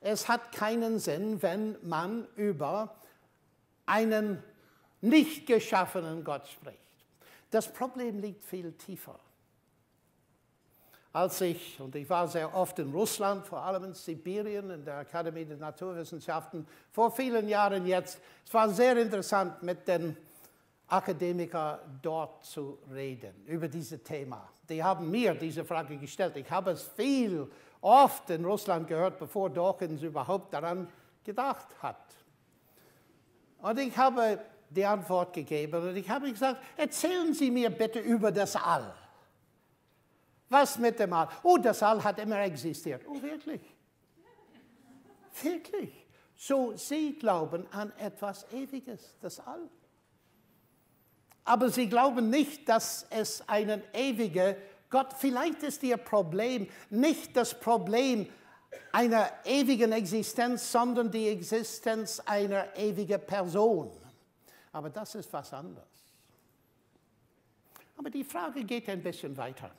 Es hat keinen Sinn, wenn man über einen nicht geschaffenen Gott spricht. Das Problem liegt viel tiefer. Und ich war sehr oft in Russland, vor allem in Sibirien, in der Akademie der Naturwissenschaften, vor vielen Jahren jetzt. Es war sehr interessant, mit den Akademikern dort zu reden über dieses Thema. Die haben mir diese Frage gestellt. Ich habe es oft in Russland gehört, bevor Dawkins überhaupt daran gedacht hat. Und ich habe die Antwort gegeben und ich habe gesagt, erzählen Sie mir bitte über das All. Was mit dem All? Oh, das All hat immer existiert. Oh, wirklich? Wirklich? So, Sie glauben an etwas Ewiges, das All. Aber Sie glauben nicht, dass es einen ewigen Gott, vielleicht ist Ihr Problem nicht das Problem einer ewigen Existenz, sondern die Existenz einer ewigen Person. Aber das ist was anderes. Aber die Frage geht ein bisschen weiter.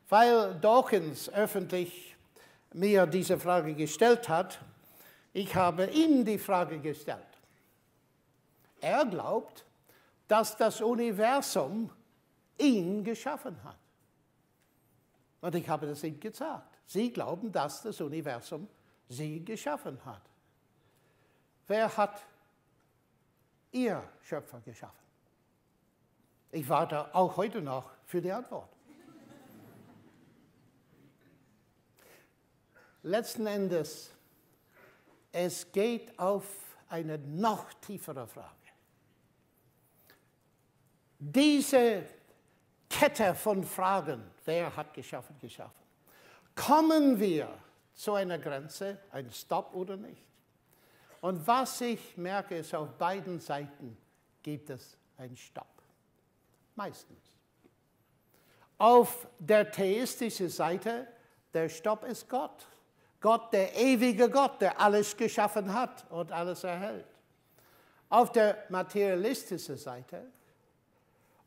Weil Dawkins öffentlich mir diese Frage gestellt hat, ich habe ihm die Frage gestellt. Er glaubt, dass das Universum ihn geschaffen hat. Und ich habe das ihm gesagt. Sie glauben, dass das Universum sie geschaffen hat. Wer hat Ihr Schöpfer geschaffen? Ich warte auch heute noch für die Antwort. Letzten Endes, es geht auf eine noch tiefere Frage. Diese Kette von Fragen, wer hat geschaffen, kommen wir zu einer Grenze, ein Stopp oder nicht? Und was ich merke, ist, auf beiden Seiten gibt es einen Stopp. Meistens. Auf der theistischen Seite, der Stopp ist Gott. Gott, der ewige Gott, der alles geschaffen hat und alles erhält. Auf der materialistischen Seite,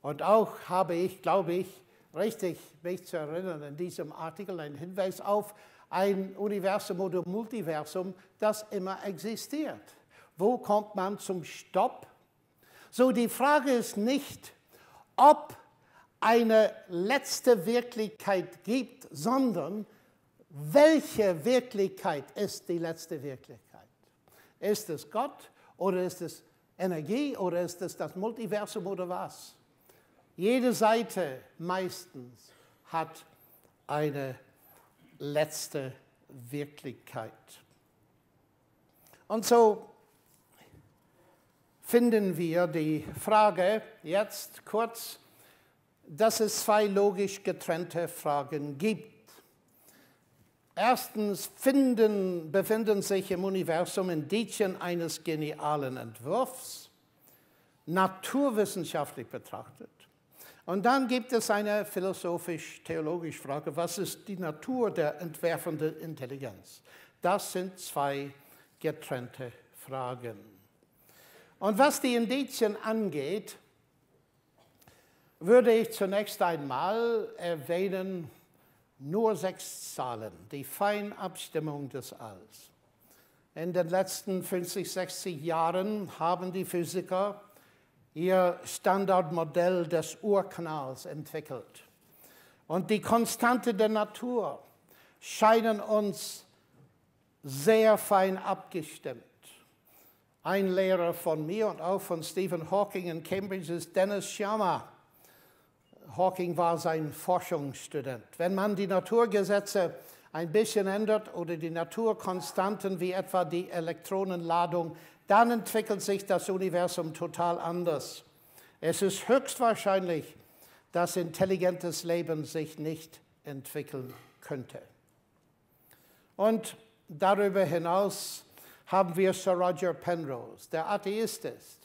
und auch habe ich, glaube ich, richtig mich zu erinnern, in diesem Artikel einen Hinweis auf ein Universum oder Multiversum, das immer existiert. Wo kommt man zum Stopp? So, die Frage ist nicht, ob eine letzte Wirklichkeit gibt, sondern welche Wirklichkeit ist die letzte Wirklichkeit? Ist es Gott oder ist es Energie oder ist es das Multiversum oder was? Jede Seite meistens hat eine letzte Wirklichkeit. Und so finden wir die Frage jetzt kurz, dass es zwei logisch getrennte Fragen gibt. Erstens befinden sich im Universum Indizien eines genialen Entwurfs, naturwissenschaftlich betrachtet. Und dann gibt es eine philosophisch-theologische Frage, was ist die Natur der entwerfenden Intelligenz? Das sind zwei getrennte Fragen. Und was die Indizien angeht, würde ich zunächst einmal erwähnen, nur 6 Zahlen, die Feinabstimmung des Alls. In den letzten 50, 60 Jahren haben die Physiker ihr Standardmodell des Urknalls entwickelt. Und die Konstante der Natur scheinen uns sehr fein abgestimmt. Ein Lehrer von mir und auch von Stephen Hawking in Cambridge ist Dennis Sciama. Hawking war sein Forschungsstudent. Wenn man die Naturgesetze ein bisschen ändert oder die Naturkonstanten wie etwa die Elektronenladung, dann entwickelt sich das Universum total anders. Es ist höchstwahrscheinlich, dass intelligentes Leben sich nicht entwickeln könnte. Und darüber hinaus haben wir Sir Roger Penrose, der Atheist ist.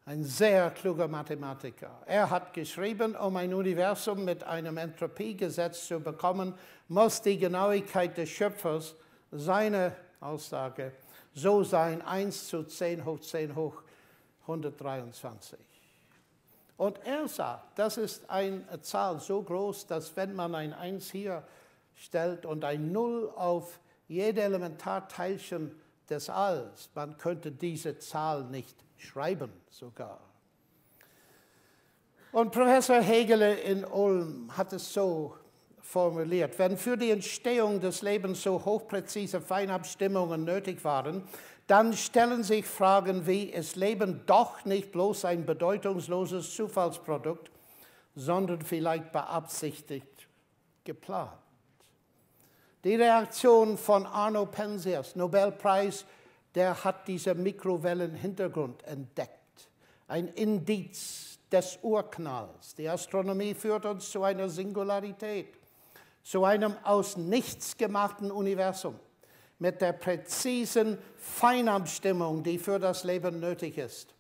Ein sehr kluger Mathematiker. Er hat geschrieben, um ein Universum mit einem Entropiegesetz zu bekommen, muss die Genauigkeit des Schöpfers, seine Aussage, so sein 1 zu 10 hoch 10 hoch 123. Und er sagt, das ist eine Zahl so groß, dass wenn man ein 1 hier stellt und ein 0 auf jede Elementarteilchen des Alls, man könnte diese Zahl nicht schreiben sogar. Und Professor Hegele in Ulm hat es so formuliert: Wenn für die Entstehung des Lebens so hochpräzise Feinabstimmungen nötig waren, dann stellen sich Fragen wie, ist Leben doch nicht bloß ein bedeutungsloses Zufallsprodukt, sondern vielleicht beabsichtigt geplant. Die Reaktion von Arno Penzias, Nobelpreis, der hat diesen Mikrowellenhintergrund entdeckt. Ein Indiz des Urknalls. Die Astronomie führt uns zu einer Singularität, zu einem aus nichts gemachten Universum mit der präzisen Feinabstimmung, die für das Leben nötig ist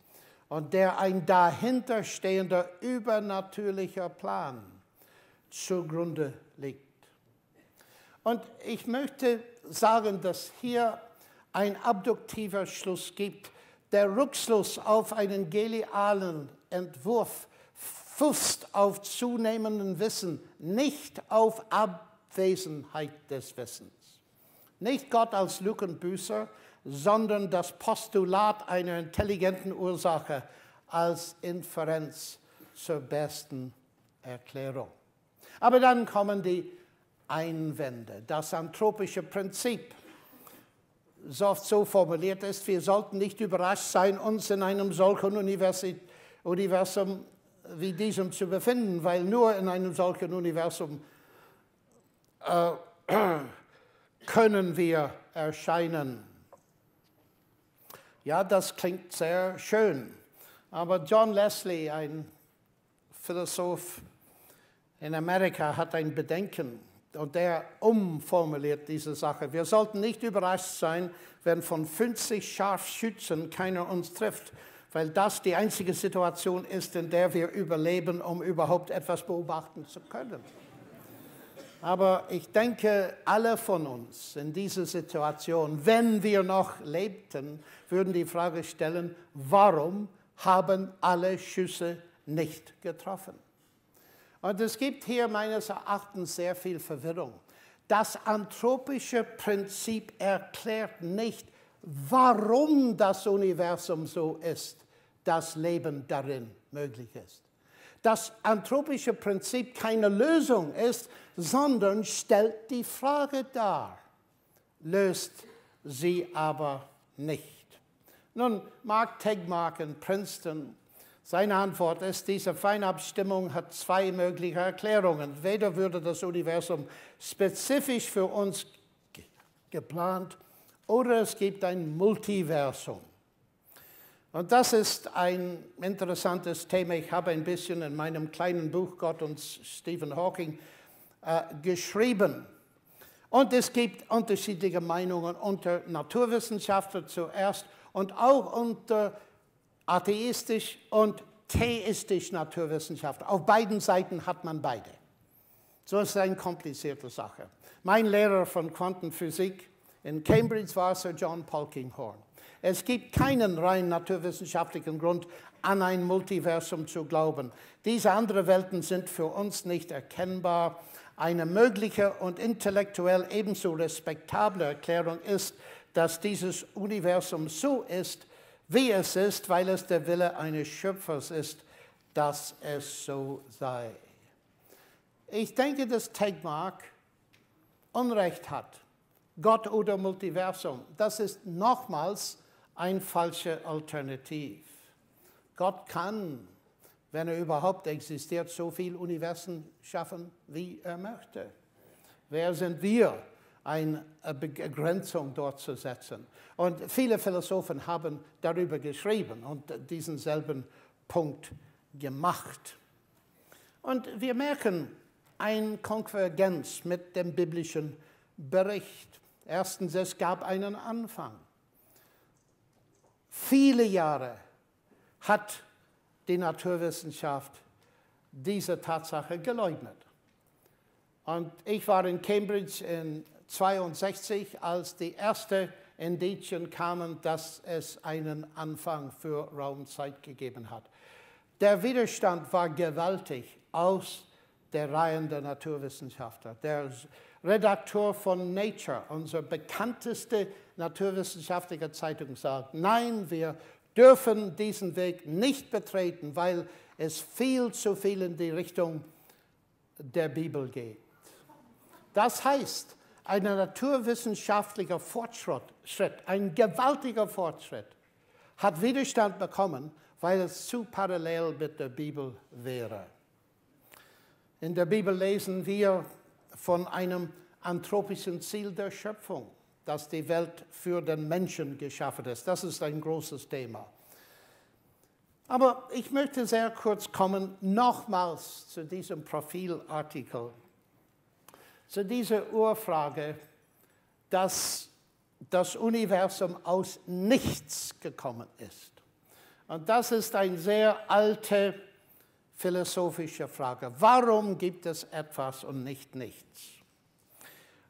und der ein dahinterstehender übernatürlicher Plan zugrunde liegt. Und ich möchte sagen, dass hier ein abduktiver Schluss gibt. Der Rückschluss auf einen genialen Entwurf fußt auf zunehmendem Wissen, nicht auf Abwesenheit des Wissens. Nicht Gott als Lückenbüßer, sondern das Postulat einer intelligenten Ursache als Inferenz zur besten Erklärung. Aber dann kommen die Einwände. Das anthropische Prinzip, so oft so formuliert ist, wir sollten nicht überrascht sein, uns in einem solchen Universum wie diesem zu befinden, weil nur in einem solchen Universum können wir erscheinen. Ja, das klingt sehr schön, aber John Leslie, ein Philosoph in Amerika, hat ein Bedenken. Und der umformuliert diese Sache. Wir sollten nicht überrascht sein, wenn von 50 Scharfschützen keiner uns trifft, weil das die einzige Situation ist, in der wir überleben, um überhaupt etwas beobachten zu können. Aber ich denke, alle von uns in dieser Situation, wenn wir noch lebten, würden die Frage stellen, warum haben alle Schüsse nicht getroffen? Und es gibt hier meines Erachtens sehr viel Verwirrung. Das anthropische Prinzip erklärt nicht, warum das Universum so ist, dass Leben darin möglich ist. Das anthropische Prinzip keine Lösung ist, sondern stellt die Frage dar, löst sie aber nicht. Nun, Mark Tegmark in Princeton, seine Antwort ist, diese Feinabstimmung hat 2 mögliche Erklärungen. Weder würde das Universum spezifisch für uns geplant oder es gibt ein Multiversum. Und das ist ein interessantes Thema. Ich habe ein bisschen in meinem kleinen Buch Gott und Stephen Hawking geschrieben. Und es gibt unterschiedliche Meinungen unter Naturwissenschaftlern zuerst und auch unter atheistisch und theistisch Naturwissenschaftler. Auf beiden Seiten hat man beide. So ist es eine komplizierte Sache. Mein Lehrer von Quantenphysik in Cambridge war Sir John Polkinghorne. Es gibt keinen rein naturwissenschaftlichen Grund, an ein Multiversum zu glauben. Diese anderen Welten sind für uns nicht erkennbar. Eine mögliche und intellektuell ebenso respektable Erklärung ist, dass dieses Universum so ist, wie es ist, weil es der Wille eines Schöpfers ist, dass es so sei. Ich denke, dass Tegmark Unrecht hat. Gott oder Multiversum, das ist nochmals eine falsche Alternative. Gott kann, wenn er überhaupt existiert, so viele Universen schaffen, wie er möchte. Wer sind wir, eine Begrenzung dort zu setzen? Und viele Philosophen haben darüber geschrieben und diesen selben Punkt gemacht. Und wir merken eine Konvergenz mit dem biblischen Bericht. Erstens, es gab einen Anfang. Viele Jahre hat die Naturwissenschaft diese Tatsache geleugnet. Und ich war in Cambridge in 1962, als die ersten Indizien kamen, dass es einen Anfang für Raumzeit gegeben hat. Der Widerstand war gewaltig aus der Reihen der Naturwissenschaftler. Der Redakteur von Nature, unsere bekannteste naturwissenschaftliche Zeitung, sagt, nein, wir dürfen diesen Weg nicht betreten, weil es viel zu viel in die Richtung der Bibel geht. Das heißt, ein naturwissenschaftlicher Fortschritt, ein gewaltiger Fortschritt, hat Widerstand bekommen, weil es zu parallel mit der Bibel wäre. In der Bibel lesen wir von einem anthropischen Ziel der Schöpfung, dass die Welt für den Menschen geschaffen ist. Das ist ein großes Thema. Aber ich möchte sehr kurz kommen, nochmals zu diesem Profilartikel, zu dieser Urfrage, dass das Universum aus nichts gekommen ist. Und das ist eine sehr alte philosophische Frage. Warum gibt es etwas und nicht nichts?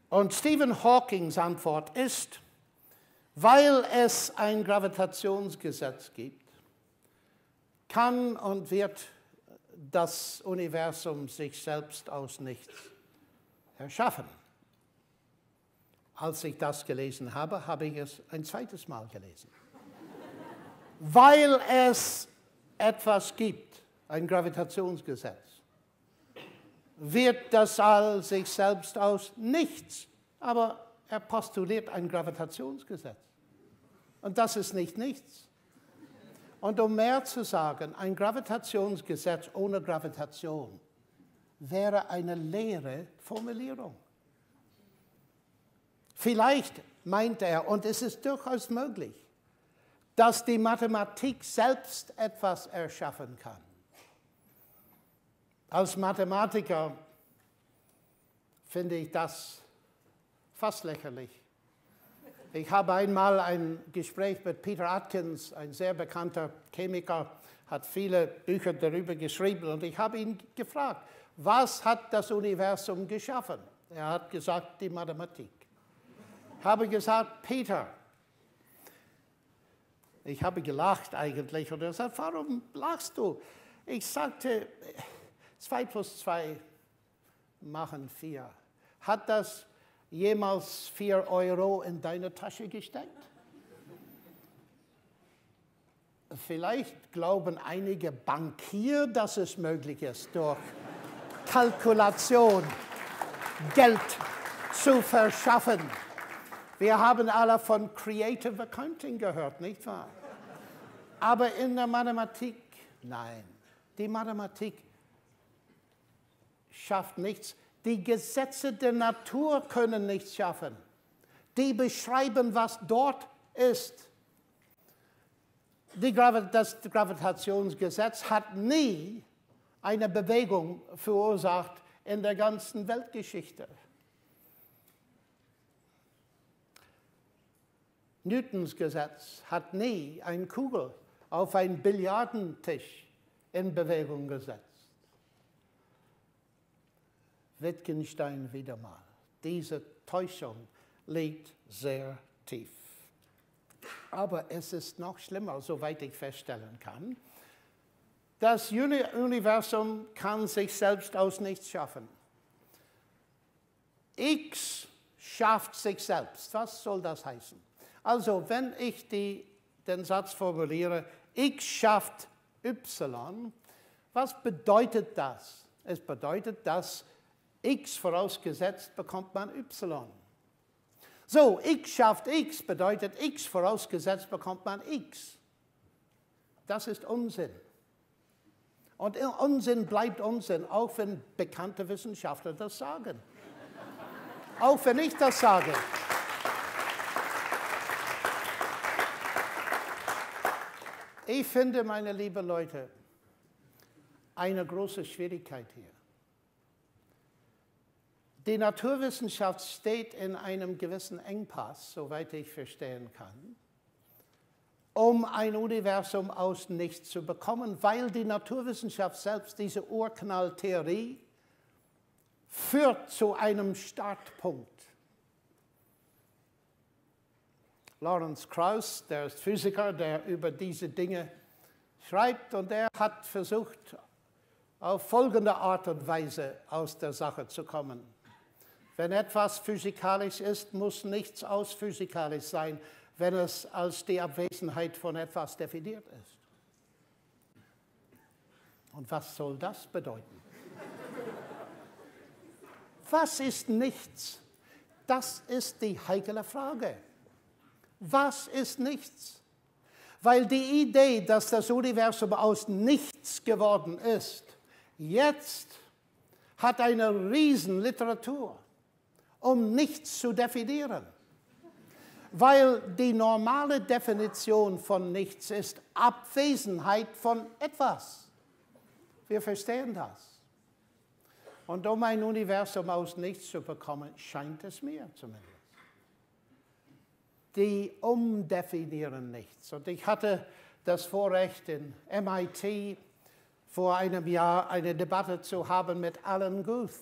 Und Stephen Hawkings Antwort ist, weil es ein Gravitationsgesetz gibt, kann und wird das Universum sich selbst aus nichts erschaffen. Als ich das gelesen habe, habe ich es ein zweites Mal gelesen. Weil es etwas gibt, ein Gravitationsgesetz, wird das All sich selbst aus nichts. Aber er postuliert ein Gravitationsgesetz. Und das ist nicht nichts. Und um mehr zu sagen, ein Gravitationsgesetz ohne Gravitation wäre eine leere Formulierung. Vielleicht meint er, und es ist durchaus möglich, dass die Mathematik selbst etwas erschaffen kann. Als Mathematiker finde ich das fast lächerlich. Ich habe einmal ein Gespräch mit Peter Atkins, ein sehr bekannter Chemiker, hat viele Bücher darüber geschrieben, und ich habe ihn gefragt, was hat das Universum geschaffen? Er hat gesagt, die Mathematik. Ich habe gesagt, Peter, ich habe gelacht eigentlich, und er sagt, warum lachst du? Ich sagte, 2 plus 2 machen 4. Hat das jemals 4 Euro in deine Tasche gesteckt? Vielleicht glauben einige Bankier, dass es möglich ist, durch Kalkulation Geld zu verschaffen. Wir haben alle von Creative Accounting gehört, nicht wahr? Aber in der Mathematik, nein. Die Mathematik schafft nichts. Die Gesetze der Natur können nichts schaffen. die beschreiben, was dort ist. Das Gravitationsgesetz hat nie eine Bewegung verursacht in der ganzen Weltgeschichte. Newtons Gesetz hat nie eine Kugel auf einen Billardentisch in Bewegung gesetzt. Wittgenstein wieder mal. Diese Täuschung liegt sehr tief. Aber es ist noch schlimmer, soweit ich feststellen kann. Das Universum kann sich selbst aus nichts schaffen. X schafft sich selbst. Was soll das heißen? Also, wenn ich den Satz formuliere, X schafft Y, was bedeutet das? Es bedeutet, dass X vorausgesetzt bekommt man Y. So, X schafft X bedeutet, X vorausgesetzt bekommt man X. Das ist Unsinn. Und Unsinn bleibt Unsinn, auch wenn bekannte Wissenschaftler das sagen. Auch wenn ich das sage. Ich finde, meine lieben Leute, eine große Schwierigkeit hier. Die Naturwissenschaft steht in einem gewissen Engpass, soweit ich verstehen kann, um ein Universum aus nichts zu bekommen, weil die Naturwissenschaft selbst, diese Urknalltheorie, führt zu einem Startpunkt. Lawrence Krauss, der ist Physiker, der über diese Dinge schreibt, und er hat versucht, auf folgende Art und Weise aus der Sache zu kommen. Wenn etwas physikalisch ist, muss nichts ausphysikalisch sein, wenn es als die Abwesenheit von etwas definiert ist. Und was soll das bedeuten? Was ist nichts? Das ist die heikle Frage. Was ist nichts? Weil die Idee, dass das Universum aus nichts geworden ist, jetzt hat eine Riesenliteratur, um nichts zu definieren. Weil die normale Definition von nichts ist Abwesenheit von etwas. Wir verstehen das. Und um ein Universum aus nichts zu bekommen, scheint es mir zumindest. Die umdefinieren nichts. Und ich hatte das Vorrecht, in MIT vor einem Jahr eine Debatte zu haben mit Alan Guth,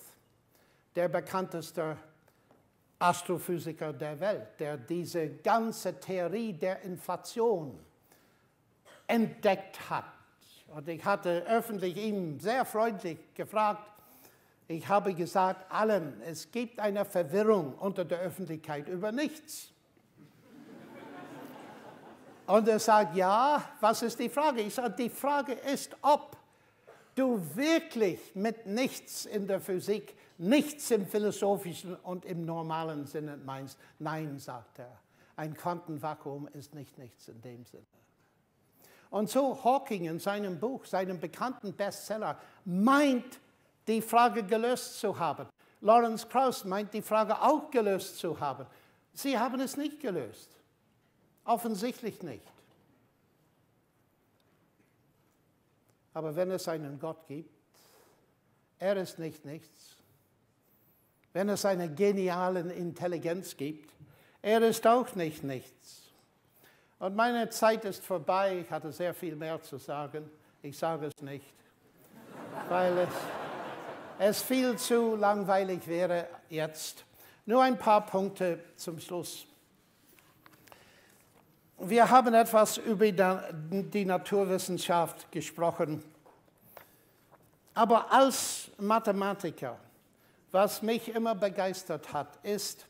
der bekannteste Astrophysiker der Welt, der diese ganze Theorie der Inflation entdeckt hat. Und ich hatte öffentlich ihn sehr freundlich gefragt, ich habe gesagt, Alan, es gibt eine Verwirrung unter der Öffentlichkeit über nichts. Und er sagt, ja, was ist die Frage? Ich sage, die Frage ist, ob du wirklich mit nichts in der Physik, nichts im philosophischen und im normalen Sinne meinst. Nein, sagt er, ein Quantenvakuum ist nicht nichts in dem Sinne. Und so Hawking in seinem Buch, seinem bekannten Bestseller, meint, die Frage gelöst zu haben. Lawrence Krauss meint, die Frage auch gelöst zu haben. Sie haben es nicht gelöst. Offensichtlich nicht. Aber wenn es einen Gott gibt, er ist nicht nichts. Wenn es eine geniale Intelligenz gibt, er ist auch nicht nichts. Und meine Zeit ist vorbei. Ich hatte sehr viel mehr zu sagen. Ich sage es nicht, weil es viel zu langweilig wäre jetzt. Nur ein paar Punkte zum Schluss. Wir haben etwas über die Naturwissenschaft gesprochen. Aber als Mathematiker, was mich immer begeistert hat, ist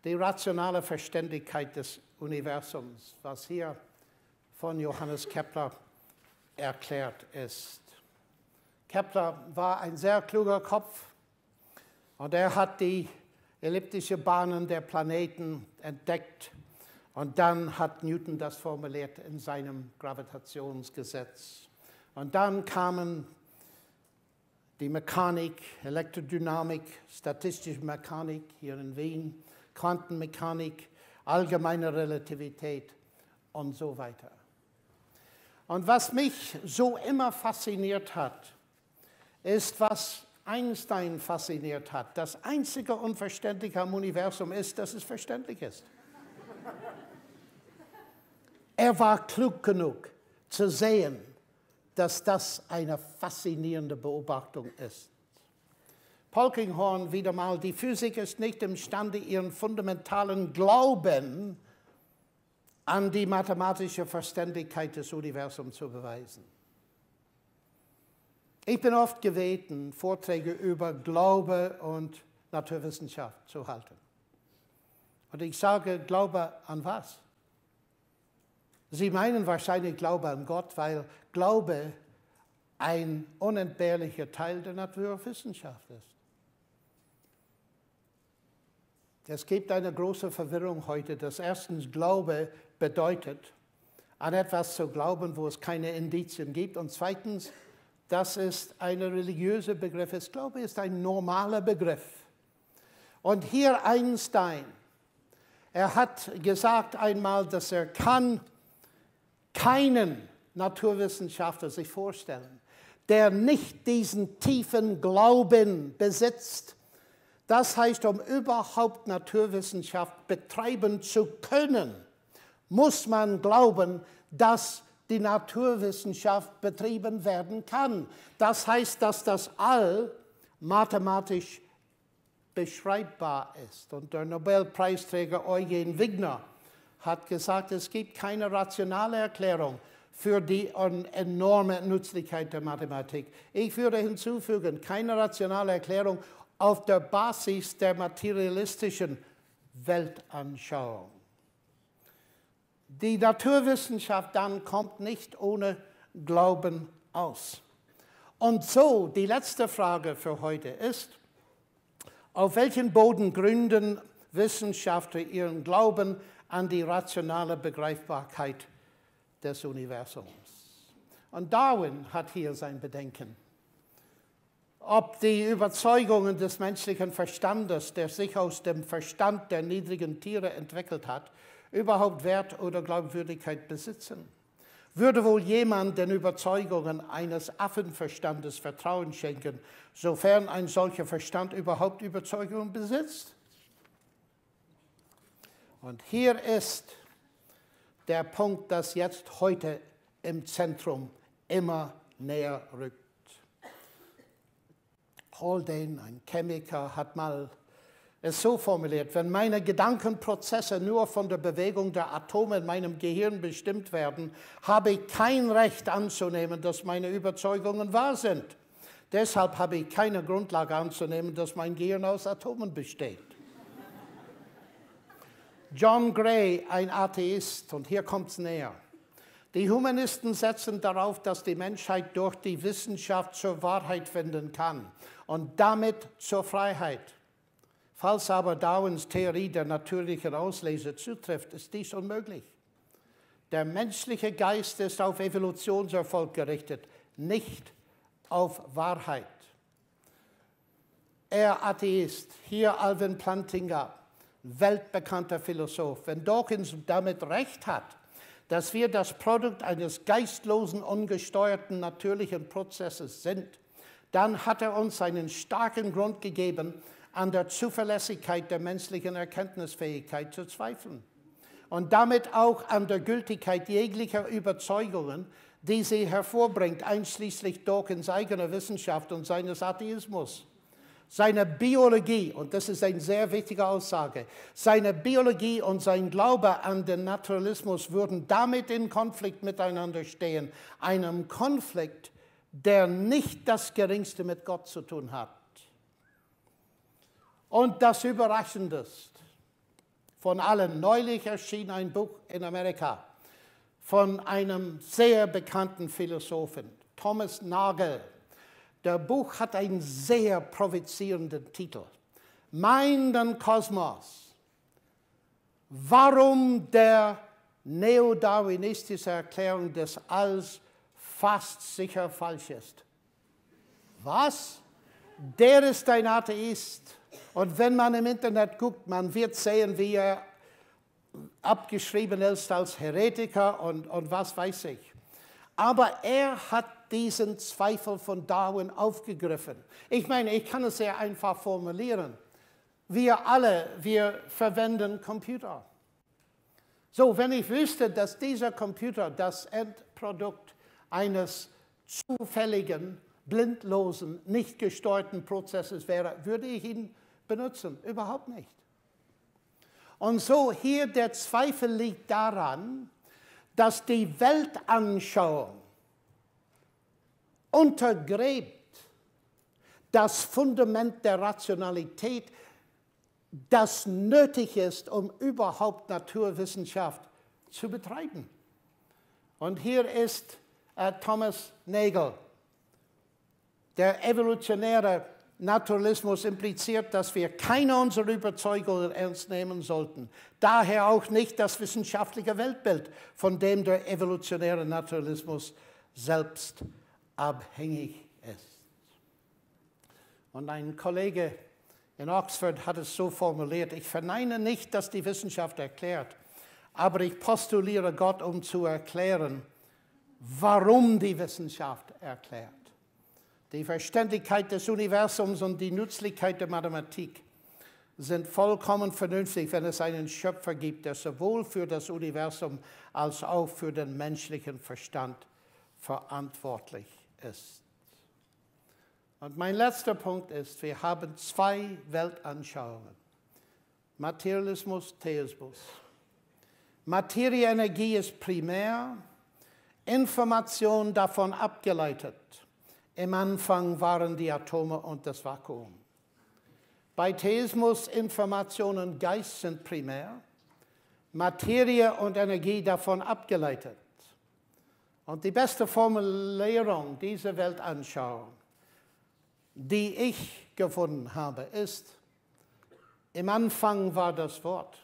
die rationale Verständigkeit des Universums, was hier von Johannes Kepler erklärt ist. Kepler war ein sehr kluger Kopf und er hat die elliptischen Bahnen der Planeten entdeckt. Und dann hat Newton das formuliert in seinem Gravitationsgesetz. Und dann kamen die Mechanik, Elektrodynamik, statistische Mechanik hier in Wien, Quantenmechanik. allgemeine Relativität und so weiter. Und was mich so immer fasziniert hat, ist, was Einstein fasziniert hat. Das einzige Unverständliche am Universum ist, dass es verständlich ist. Er war klug genug zu sehen, dass das eine faszinierende Beobachtung ist. Polkinghorne wieder mal, die Physik ist nicht imstande, ihren fundamentalen Glauben an die mathematische Verständigkeit des Universums zu beweisen. Ich bin oft gebeten, Vorträge über Glaube und Naturwissenschaft zu halten. Und ich sage, Glaube an was? Sie meinen wahrscheinlich Glaube an Gott, weil Glaube ein unentbehrlicher Teil der Naturwissenschaft ist. Es gibt eine große Verwirrung heute, dass erstens Glaube bedeutet, an etwas zu glauben, wo es keine Indizien gibt, und zweitens, dass es ein religiöser Begriff ist. Glaube ist ein normaler Begriff. Und hier Einstein, er hat gesagt einmal, dass er keinen Naturwissenschaftler sich vorstellen, der nicht diesen tiefen Glauben besitzt. Das heißt, um überhaupt Naturwissenschaft betreiben zu können, muss man glauben, dass die Naturwissenschaft betrieben werden kann. Das heißt, dass das All mathematisch beschreibbar ist. Und der Nobelpreisträger Eugen Wigner hat gesagt, es gibt keine rationale Erklärung für die enorme Nützlichkeit der Mathematik. Ich würde hinzufügen, keine rationale Erklärung auf der Basis der materialistischen Weltanschauung. Die Naturwissenschaft dann kommt nicht ohne Glauben aus. Und so, die letzte Frage für heute ist, auf welchen Boden gründen Wissenschaftler ihren Glauben an die rationale Begreifbarkeit des Universums? Und Darwin hat hier sein Bedenken. Ob die Überzeugungen des menschlichen Verstandes, der sich aus dem Verstand der niedrigen Tiere entwickelt hat, überhaupt Wert oder Glaubwürdigkeit besitzen? Würde wohl jemand den Überzeugungen eines Affenverstandes Vertrauen schenken, sofern ein solcher Verstand überhaupt Überzeugungen besitzt? Und hier ist der Punkt, das jetzt heute im Zentrum immer näher rückt. Haldane, ein Chemiker, hat mal es so formuliert: Wenn meine Gedankenprozesse nur von der Bewegung der Atome in meinem Gehirn bestimmt werden, habe ich kein Recht anzunehmen, dass meine Überzeugungen wahr sind. Deshalb habe ich keine Grundlage anzunehmen, dass mein Gehirn aus Atomen besteht. John Gray, ein Atheist, und hier kommt es näher. Die Humanisten setzen darauf, dass die Menschheit durch die Wissenschaft zur Wahrheit finden kann und damit zur Freiheit. Falls aber Darwins Theorie der natürlichen Auslese zutrifft, ist dies unmöglich. Der menschliche Geist ist auf Evolutionserfolg gerichtet, nicht auf Wahrheit. Er Atheist, hier Alvin Plantinga, weltbekannter Philosoph. Wenn Dawkins damit recht hat, dass wir das Produkt eines geistlosen, ungesteuerten, natürlichen Prozesses sind, dann hat er uns einen starken Grund gegeben, an der Zuverlässigkeit der menschlichen Erkenntnisfähigkeit zu zweifeln und damit auch an der Gültigkeit jeglicher Überzeugungen, die sie hervorbringt, einschließlich Dawkins eigener Wissenschaft und seines Atheismus. Seine Biologie, und das ist eine sehr wichtige Aussage, seine Biologie und sein Glaube an den Naturalismus würden damit in Konflikt miteinander stehen, einem Konflikt, der nicht das Geringste mit Gott zu tun hat. Und das Überraschendste von allen: Neulich erschien ein Buch in Amerika von einem sehr bekannten Philosophen, Thomas Nagel. Der Buch hat einen sehr provozierenden Titel: Mein Kosmos. Warum der neodarwinistische Erklärung des Alls fast sicher falsch ist. Was? Der ist ein Atheist. Und wenn man im Internet guckt, man wird sehen, wie er abgeschrieben ist als Heretiker und was weiß ich. Aber er hat diesen Zweifel von Darwin aufgegriffen. Ich meine, ich kann es sehr einfach formulieren. Wir alle, wir verwenden Computer. So, wenn ich wüsste, dass dieser Computer das Endprodukt eines zufälligen, blindlosen, nicht gesteuerten Prozesses wäre, würde ich ihn benutzen. Überhaupt nicht. Und so hier der Zweifel liegt daran, dass die Weltanschauung untergräbt das Fundament der Rationalität, das nötig ist, um überhaupt Naturwissenschaft zu betreiben. Und hier ist Thomas Nagel. Der evolutionäre Naturalismus impliziert, dass wir keine unserer Überzeugungen ernst nehmen sollten. Daher auch nicht das wissenschaftliche Weltbild, von dem der evolutionäre Naturalismus selbst abhängig ist. Und ein Kollege in Oxford hat es so formuliert: Ich verneine nicht, dass die Wissenschaft erklärt, aber ich postuliere Gott, um zu erklären, warum die Wissenschaft erklärt. Die Verständlichkeit des Universums und die Nützlichkeit der Mathematik sind vollkommen vernünftig, wenn es einen Schöpfer gibt, der sowohl für das Universum als auch für den menschlichen Verstand verantwortlich ist. Und mein letzter Punkt ist, wir haben zwei Weltanschauungen: Materialismus, Theismus. Materie, Energie ist primär, Information davon abgeleitet. Im Anfang waren die Atome und das Vakuum. Bei Theismus, Information und Geist sind primär, Materie und Energie davon abgeleitet. Und die beste Formulierung dieser Weltanschauung, die ich gefunden habe, ist: Im Anfang war das Wort.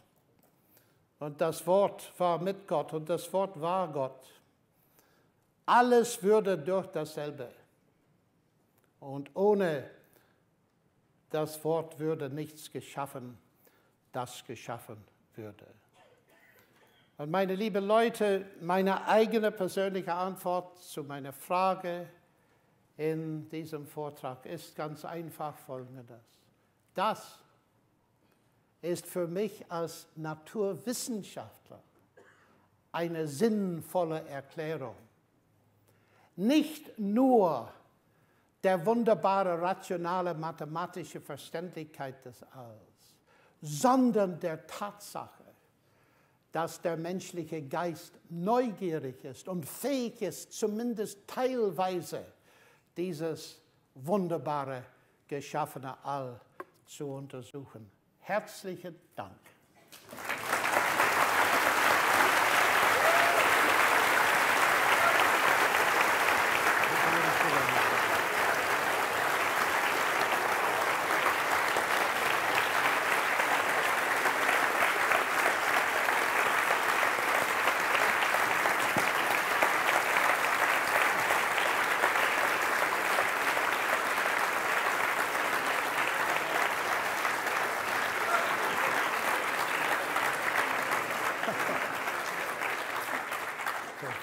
Und das Wort war mit Gott und das Wort war Gott. Alles würde durch dasselbe. Und ohne das Wort würde nichts geschaffen, das geschaffen würde. Und meine lieben Leute, meine eigene persönliche Antwort zu meiner Frage in diesem Vortrag ist ganz einfach folgendes: Das ist für mich als Naturwissenschaftler eine sinnvolle Erklärung. Nicht nur der wunderbare, rationale, mathematische Verständlichkeit des Alls, sondern der Tatsache, dass der menschliche Geist neugierig ist und fähig ist, zumindest teilweise dieses wunderbare, geschaffene All zu untersuchen. Herzlichen Dank.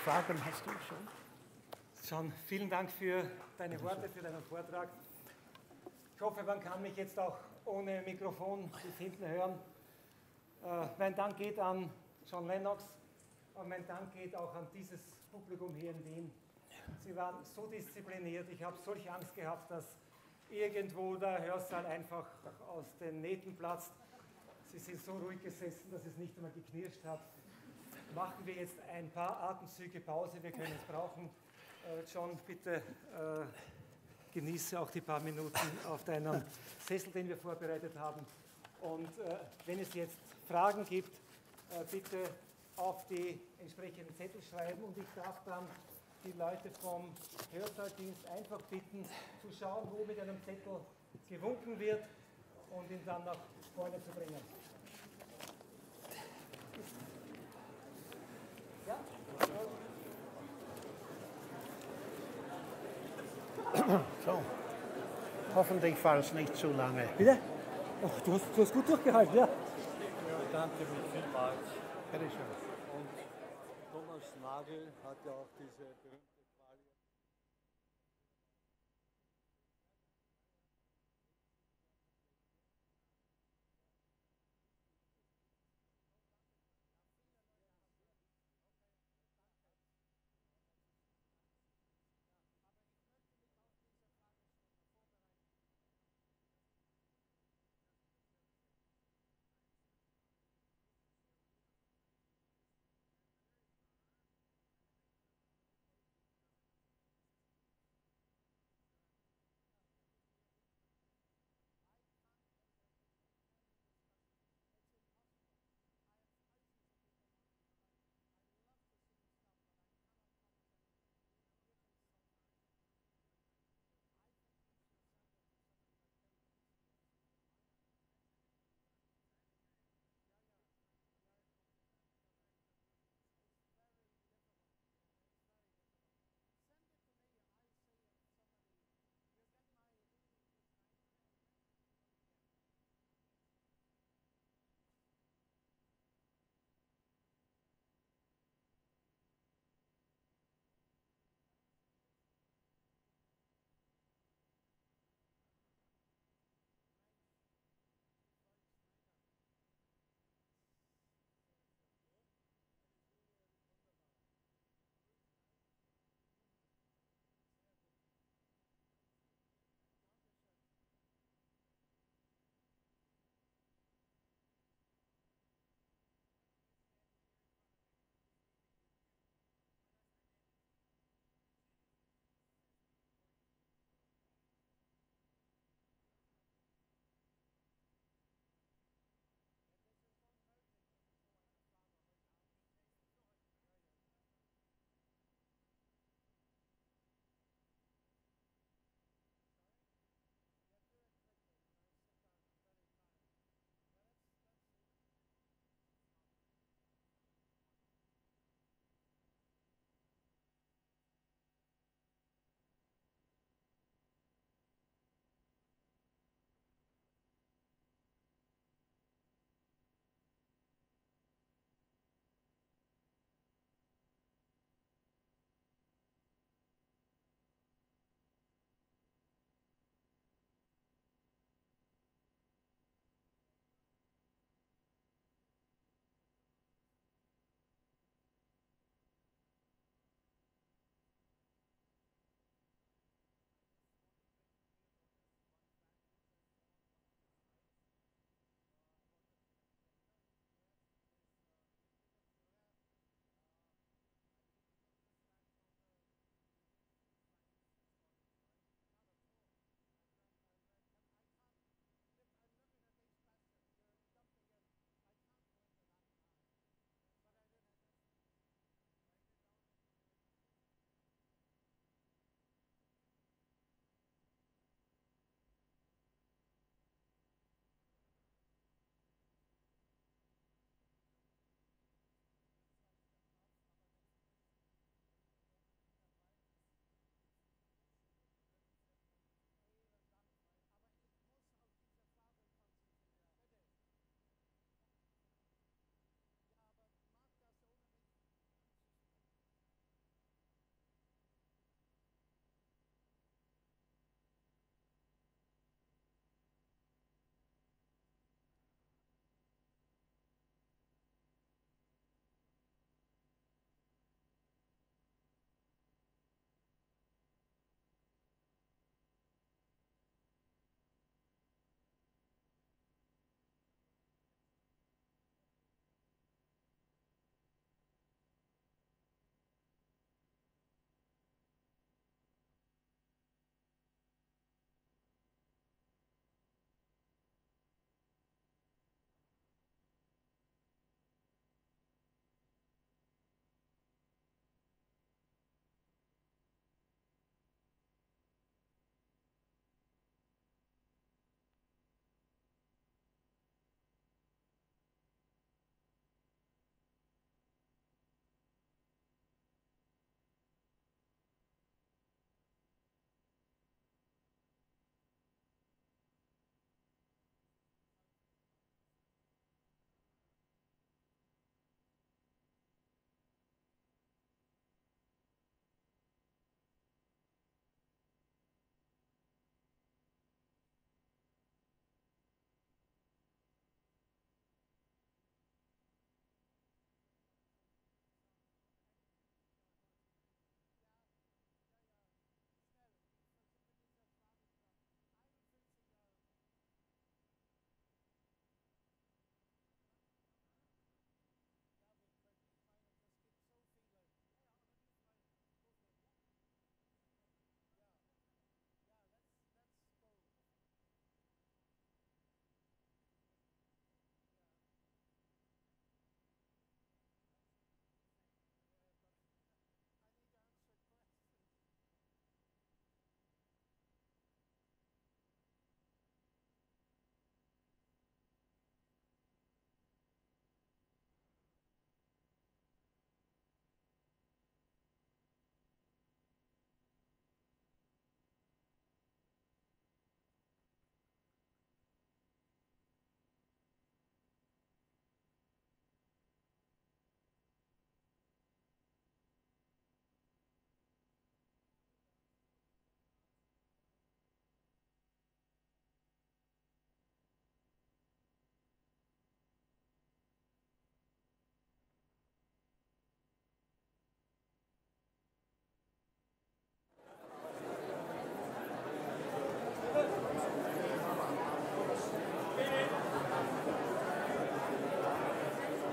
Fragen hast du schon? John, vielen Dank für deine Worte, für deinen Vortrag. Ich hoffe, man kann mich jetzt auch ohne Mikrofon bis hinten hören. Mein Dank geht an John Lennox und mein Dank geht auch an dieses Publikum hier in Wien. Sie waren so diszipliniert, ich habe solche Angst gehabt, dass irgendwo der Hörsaal einfach aus den Nähten platzt. Sie sind so ruhig gesessen, dass es nicht einmal geknirscht hat. Machen wir jetzt ein paar Atemzüge Pause, wir können es brauchen. John, bitte genieße auch die paar Minuten auf deinem Sessel, den wir vorbereitet haben. Und wenn es jetzt Fragen gibt, bitte auf die entsprechenden Zettel schreiben und ich darf dann die Leute vom Hörsaaldienst einfach bitten, zu schauen, wo mit einem Zettel gewunken wird und ihn dann nach vorne zu bringen. Ja? So, hoffentlich war es nicht zu lange. Bitte? Ach, du hast gut durchgehalten, ja? Ja, danke mich vielmals. Bitte schön. Und Thomas Nagel hat ja auch diese berühmte Quali.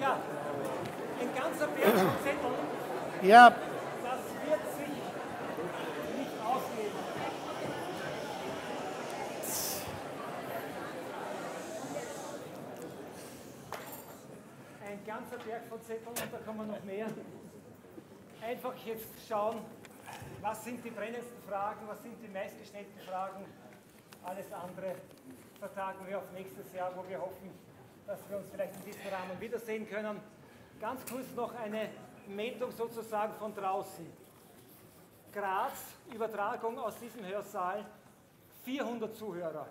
Ja, ein ganzer Berg von Zetteln, Ja, das wird sich nicht ausgehen. Ein ganzer Berg von Zetteln und da kommen noch mehr. Einfach jetzt schauen, was sind die brennendsten Fragen, was sind die meistgestellten Fragen. Alles andere vertagen wir auf nächstes Jahr, wo wir hoffen, dass wir uns vielleicht in diesem Rahmen wiedersehen können. Ganz kurz noch eine Meldung sozusagen von draußen. Graz, Übertragung aus diesem Hörsaal, 400 Zuhörer.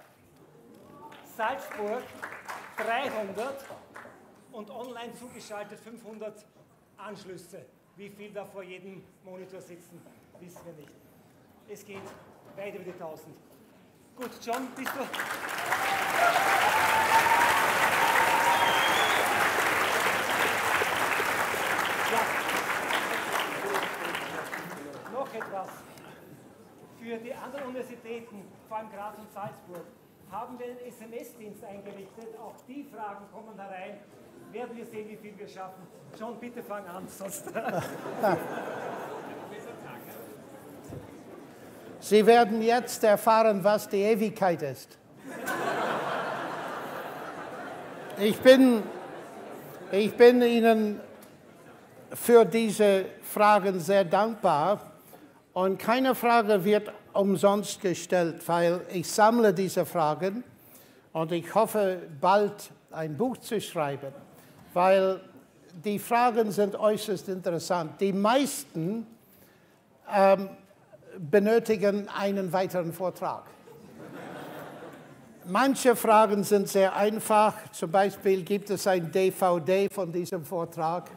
Salzburg, 300 und online zugeschaltet 500 Anschlüsse. Wie viel da vor jedem Monitor sitzen, wissen wir nicht. Es geht weit über die 1000. Gut, John, bist du? Ja. Noch etwas. Für die anderen Universitäten, vor allem Graz und Salzburg, haben wir einen SMS-Dienst eingerichtet. Auch die Fragen kommen herein. Werden wir sehen, wie viel wir schaffen. John, bitte fang an, sonst. Sie werden jetzt erfahren, was die Ewigkeit ist. Ich bin Ihnen für diese Fragen sehr dankbar und keine Frage wird umsonst gestellt, weil ich sammle diese Fragen und ich hoffe, bald ein Buch zu schreiben, weil die Fragen sind äußerst interessant. Die meisten benötigen einen weiteren Vortrag. Manche Fragen sind sehr einfach, zum Beispiel gibt es ein DVD von diesem Vortrag.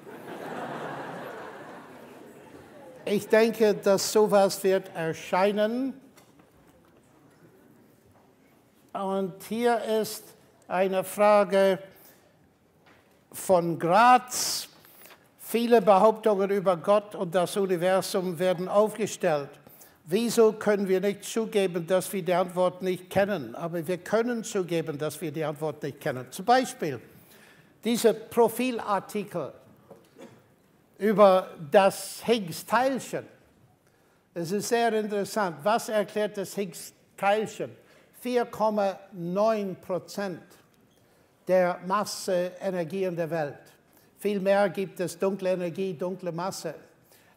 Ich denke, dass sowas wird erscheinen. Und hier ist eine Frage von Graz. Viele Behauptungen über Gott und das Universum werden aufgestellt. Wieso können wir nicht zugeben, dass wir die Antwort nicht kennen? Aber wir können zugeben, dass wir die Antwort nicht kennen. Zum Beispiel dieser Profilartikel über das Higgs-Teilchen. Es ist sehr interessant. Was erklärt das Higgs-Teilchen? 4,9% der Masse-Energie in der Welt. Viel mehr gibt es dunkle Energie, dunkle Masse.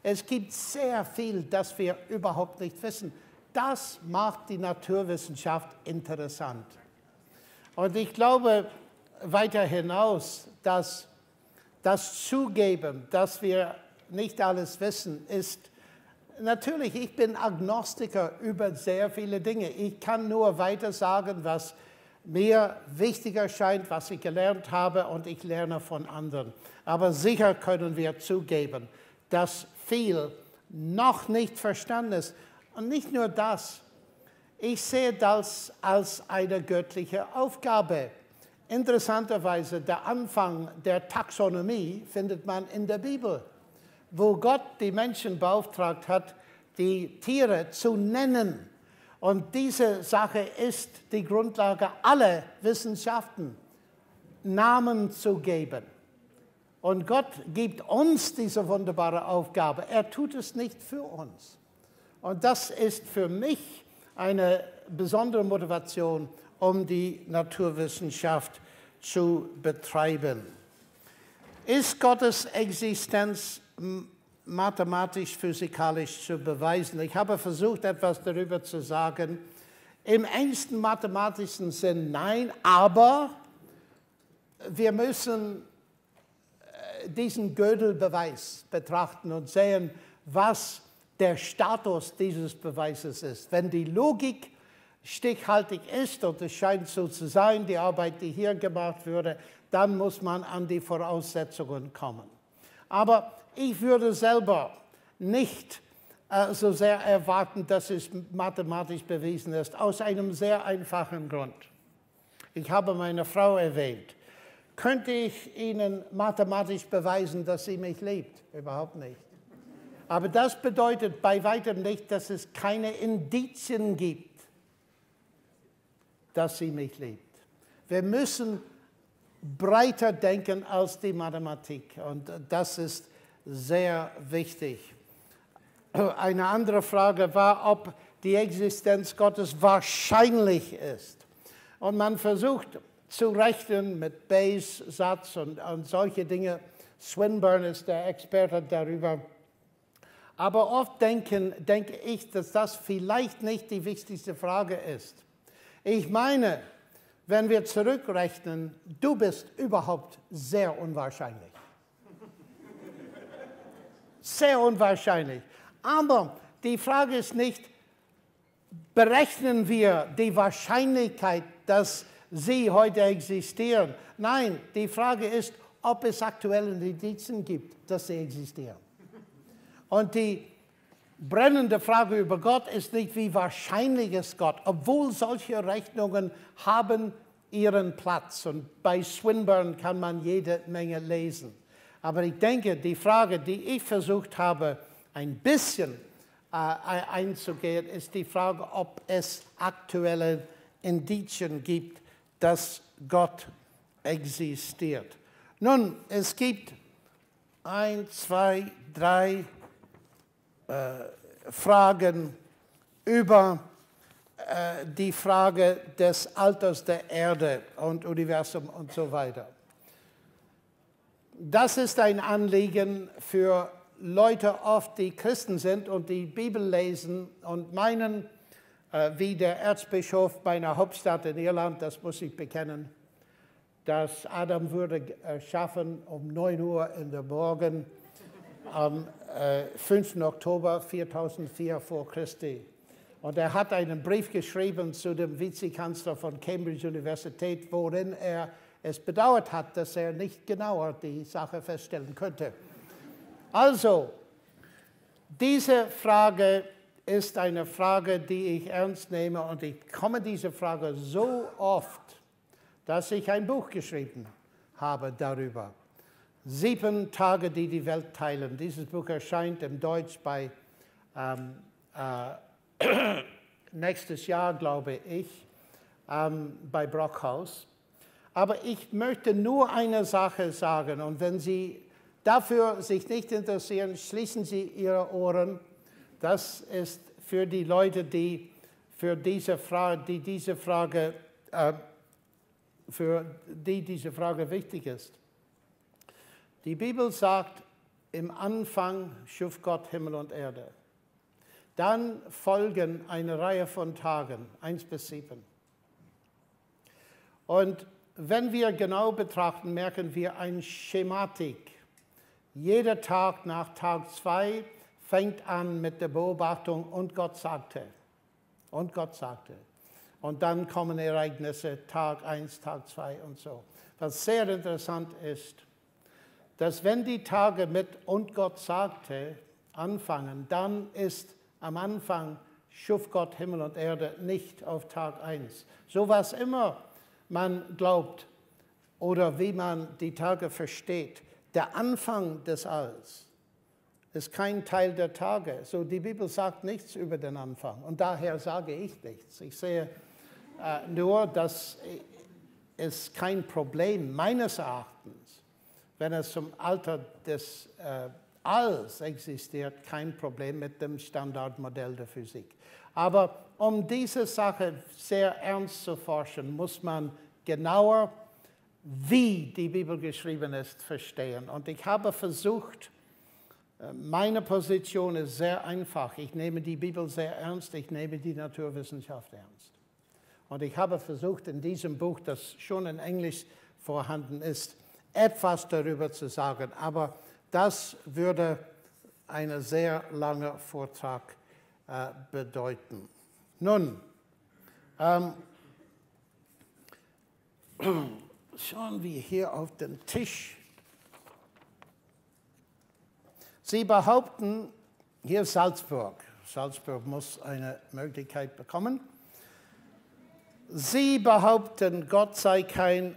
Es gibt sehr viel, das wir überhaupt nicht wissen. Das macht die Naturwissenschaft interessant. Und ich glaube weiter hinaus, dass das Zugeben, dass wir nicht alles wissen, ist natürlich, ich bin Agnostiker über sehr viele Dinge. Ich kann nur weiter sagen, was mir wichtiger scheint, was ich gelernt habe und ich lerne von anderen. Aber sicher können wir zugeben, dass viel noch nicht verstanden ist. Und nicht nur das, ich sehe das als eine göttliche Aufgabe. Interessanterweise, der Anfang der Taxonomie findet man in der Bibel, wo Gott die Menschen beauftragt hat, die Tiere zu nennen. Und diese Sache ist die Grundlage aller Wissenschaften, Namen zu geben. Und Gott gibt uns diese wunderbare Aufgabe. Er tut es nicht für uns. Und das ist für mich eine besondere Motivation, um die Naturwissenschaft zu betreiben. Ist Gottes Existenz mathematisch-physikalisch zu beweisen? Ich habe versucht, etwas darüber zu sagen. Im engsten mathematischen Sinn nein, aber wir müssen diesen Gödel-Beweis betrachten und sehen, was der Status dieses Beweises ist. Wenn die Logik stichhaltig ist, und es scheint so zu sein, die Arbeit, die hier gemacht wurde, dann muss man an die Voraussetzungen kommen. Aber ich würde selber nicht so sehr erwarten, dass es mathematisch bewiesen ist, aus einem sehr einfachen Grund. Ich habe meine Frau erwähnt. Könnte ich Ihnen mathematisch beweisen, dass sie mich liebt? Überhaupt nicht. Aber das bedeutet bei weitem nicht, dass es keine Indizien gibt, dass sie mich liebt. Wir müssen breiter denken als die Mathematik. Und das ist sehr wichtig. Eine andere Frage war, ob die Existenz Gottes wahrscheinlich ist. Und man versucht zu rechnen mit Bayes-Satz und solche Dinge. Swinburne ist der Experte darüber. Aber oft denke ich, dass das vielleicht nicht die wichtigste Frage ist. Ich meine, wenn wir zurückrechnen, du bist überhaupt sehr unwahrscheinlich. Sehr unwahrscheinlich. Aber die Frage ist nicht, berechnen wir die Wahrscheinlichkeit, dass sie heute existieren? Nein, die Frage ist, ob es aktuelle Indizien gibt, dass sie existieren. Und die brennende Frage über Gott ist nicht, wie wahrscheinlich ist Gott, obwohl solche Rechnungen haben ihren Platz. Und bei Swinburne kann man jede Menge lesen. Aber ich denke, die Frage, die ich versucht habe, ein bisschen einzugehen, ist die Frage, ob es aktuelle Indizien gibt, dass Gott existiert. Nun, es gibt 1, 2, 3 Fragen über die Frage des Alters der Erde und Universum und so weiter. Das ist ein Anliegen für Leute oft, die Christen sind und die Bibel lesen und meinen, wie der Erzbischof meiner Hauptstadt in Irland, das muss ich bekennen, dass Adam wurde erschaffen um 9 Uhr in der Morgen am 5. Oktober 4004 vor Christi. Und er hat einen Brief geschrieben zu dem Vizekanzler von Cambridge Universität, worin er es bedauert hat, dass er nicht genauer die Sache feststellen könnte. Also, diese Frage ist eine Frage, die ich ernst nehme und ich komme dieser Frage so oft, dass ich ein Buch geschrieben habe darüber. 7 Tage, die die Welt teilen. Dieses Buch erscheint im Deutsch bei nächstes Jahr, glaube ich, bei Brockhaus. Aber ich möchte nur eine Sache sagen und wenn Sie dafür sich nicht interessieren, schließen Sie Ihre Ohren. Das ist für die Leute, die diese Frage wichtig ist. Die Bibel sagt, im Anfang schuf Gott Himmel und Erde. Dann folgen eine Reihe von Tagen, 1 bis 7. Und wenn wir genau betrachten, merken wir eine Schematik. Jeder Tag nach Tag 2 fängt an mit der Beobachtung, und Gott sagte. Und Gott sagte. Und dann kommen Ereignisse, Tag 1, Tag 2 und so. Was sehr interessant ist, dass wenn die Tage mit und Gott sagte anfangen, dann ist am Anfang schuf Gott Himmel und Erde nicht auf Tag 1. So was immer man glaubt oder wie man die Tage versteht, der Anfang des Alls ist kein Teil der Tage. So, die Bibel sagt nichts über den Anfang und daher sage ich nichts. Ich sehe nur, dass es kein Problem meines Erachtens, wenn es zum Alter des Alls existiert, kein Problem mit dem Standardmodell der Physik. Aber um diese Sache sehr ernst zu forschen, muss man genauer, wie die Bibel geschrieben ist, verstehen. Und ich habe versucht, meine Position ist sehr einfach. Ich nehme die Bibel sehr ernst, ich nehme die Naturwissenschaft ernst. Und ich habe versucht, in diesem Buch, das schon in Englisch vorhanden ist, etwas darüber zu sagen. Aber das würde einen sehr langen Vortrag bedeuten. Nun, schauen wir hier auf den Tisch. Sie behaupten, hier ist Salzburg. Salzburg muss eine Möglichkeit bekommen. Sie behaupten, Gott sei kein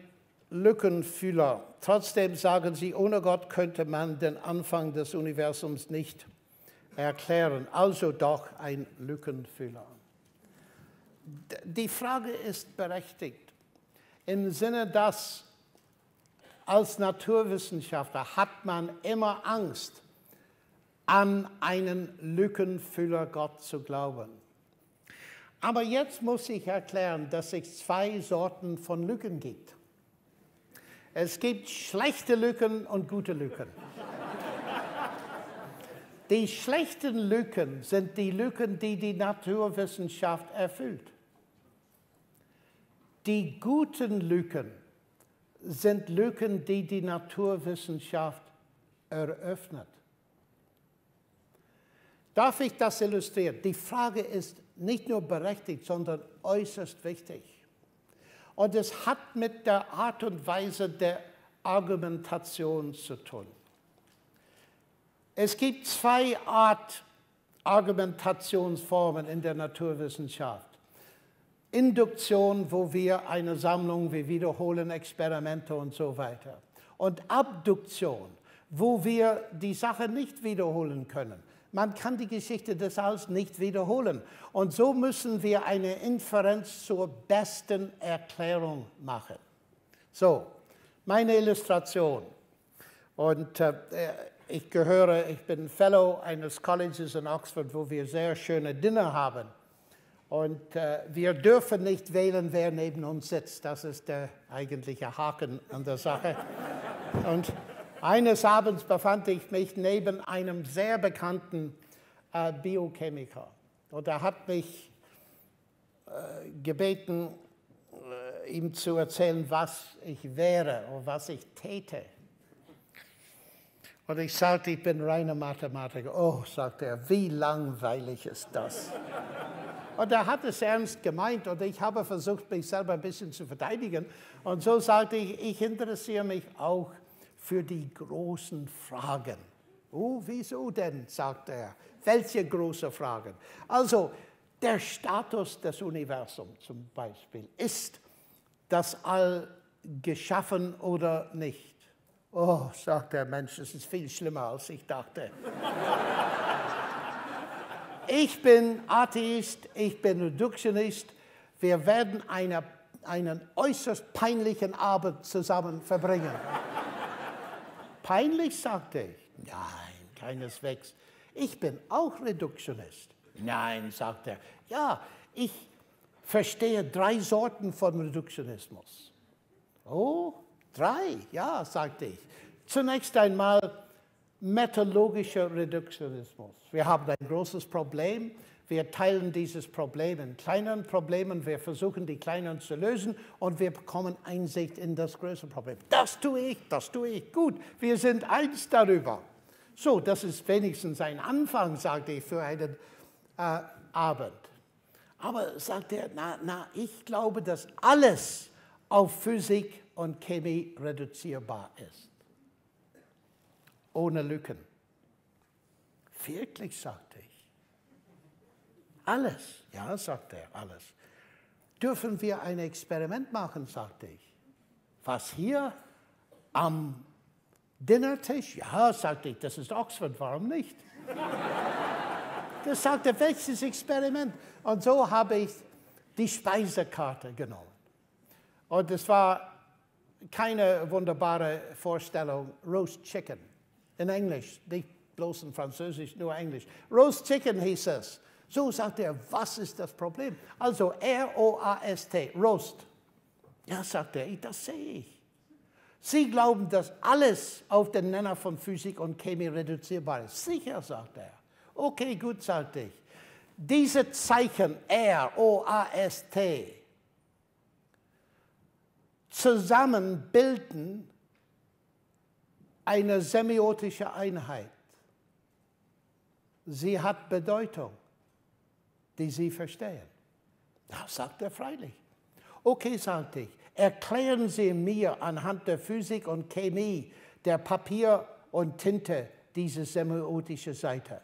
Lückenfüller. Trotzdem sagen sie, ohne Gott könnte man den Anfang des Universums nicht erklären. Also doch ein Lückenfüller. Die Frage ist berechtigt. Im Sinne, dass als Naturwissenschaftler hat man immer Angst, an einen Lückenfüller Gott zu glauben. Aber jetzt muss ich erklären, dass es zwei Sorten von Lücken gibt. Es gibt schlechte Lücken und gute Lücken. Die schlechten Lücken sind die Lücken, die die Naturwissenschaft erfüllt. Die guten Lücken sind Lücken, die die Naturwissenschaft eröffnet. Darf ich das illustrieren? Die Frage ist nicht nur berechtigt, sondern äußerst wichtig. Und es hat mit der Art und Weise der Argumentation zu tun. Es gibt zwei Art Argumentationsformen in der Naturwissenschaft. Induktion, wo wir eine Sammlung, wir wiederholen Experimente und so weiter. Und Abduktion, wo wir die Sache nicht wiederholen können. Man kann die Geschichte des Alls nicht wiederholen. Und so müssen wir eine Inferenz zur besten Erklärung machen. So, meine Illustration. Und ich bin Fellow eines Colleges in Oxford, wo wir sehr schöne Dinner haben. Und wir dürfen nicht wählen, wer neben uns sitzt. Das ist der eigentliche Haken an der Sache. Und eines Abends befand ich mich neben einem sehr bekannten Biochemiker. Und er hat mich gebeten, ihm zu erzählen, was ich wäre und was ich täte. Und ich sagte, ich bin reiner Mathematiker. Oh, sagte er, wie langweilig ist das? Und er hat es ernst gemeint und ich habe versucht, mich selber ein bisschen zu verteidigen. Und so sagte ich, ich interessiere mich auch für die großen Fragen. Oh, wieso denn, sagte er. Welche große Fragen? Also, der Status des Universums zum Beispiel. Ist das All geschaffen oder nicht? Oh, sagt der Mensch, es ist viel schlimmer, als ich dachte. Ich bin Atheist, ich bin Reduktionist. Wir werden einen äußerst peinlichen Abend zusammen verbringen. Peinlich, sagte ich. Nein, keineswegs. Ich bin auch Reduktionist. Nein, sagt er. Ja, ich verstehe 3 Sorten von Reduktionismus. Oh, 3, ja, sagte ich. Zunächst einmal methodologischer Reduktionismus. Wir haben ein großes Problem. Wir teilen dieses Problem in kleineren Problemen. Wir versuchen, die kleineren zu lösen und wir bekommen Einsicht in das größere Problem. Das tue ich. Gut, wir sind eins darüber. So, das ist wenigstens ein Anfang, sagte ich, für einen Abend. Aber sagte er, ich glaube, dass alles auf Physik und Chemie reduzierbar ist. Ohne Lücken. Wirklich, sagte ich. Alles. Ja, sagte er, alles. Dürfen wir ein Experiment machen, sagte ich. Was, hier am Dinnertisch? Ja, sagte ich, das ist Oxford, warum nicht? Das sagte, welches Experiment? Und so habe ich die Speisekarte genommen. Und es war keine wunderbare Vorstellung, Roast Chicken. In Englisch, nicht bloß in Französisch, nur Englisch. Roast Chicken hieß es. So sagte er, was ist das Problem? Also R-O-A-S-T, Roast. Ja, sagte er, das sehe ich. Sie glauben, dass alles auf den Nenner von Physik und Chemie reduzierbar ist. Sicher, sagte er. Okay, gut, sagte ich. Diese Zeichen R-O-A-S-T zusammen bilden eine semiotische Einheit. Sie hat Bedeutung, die Sie verstehen. Das sagt er freilich. Okay, sagte ich, erklären Sie mir anhand der Physik und Chemie, der Papier und Tinte, diese semiotische Seite.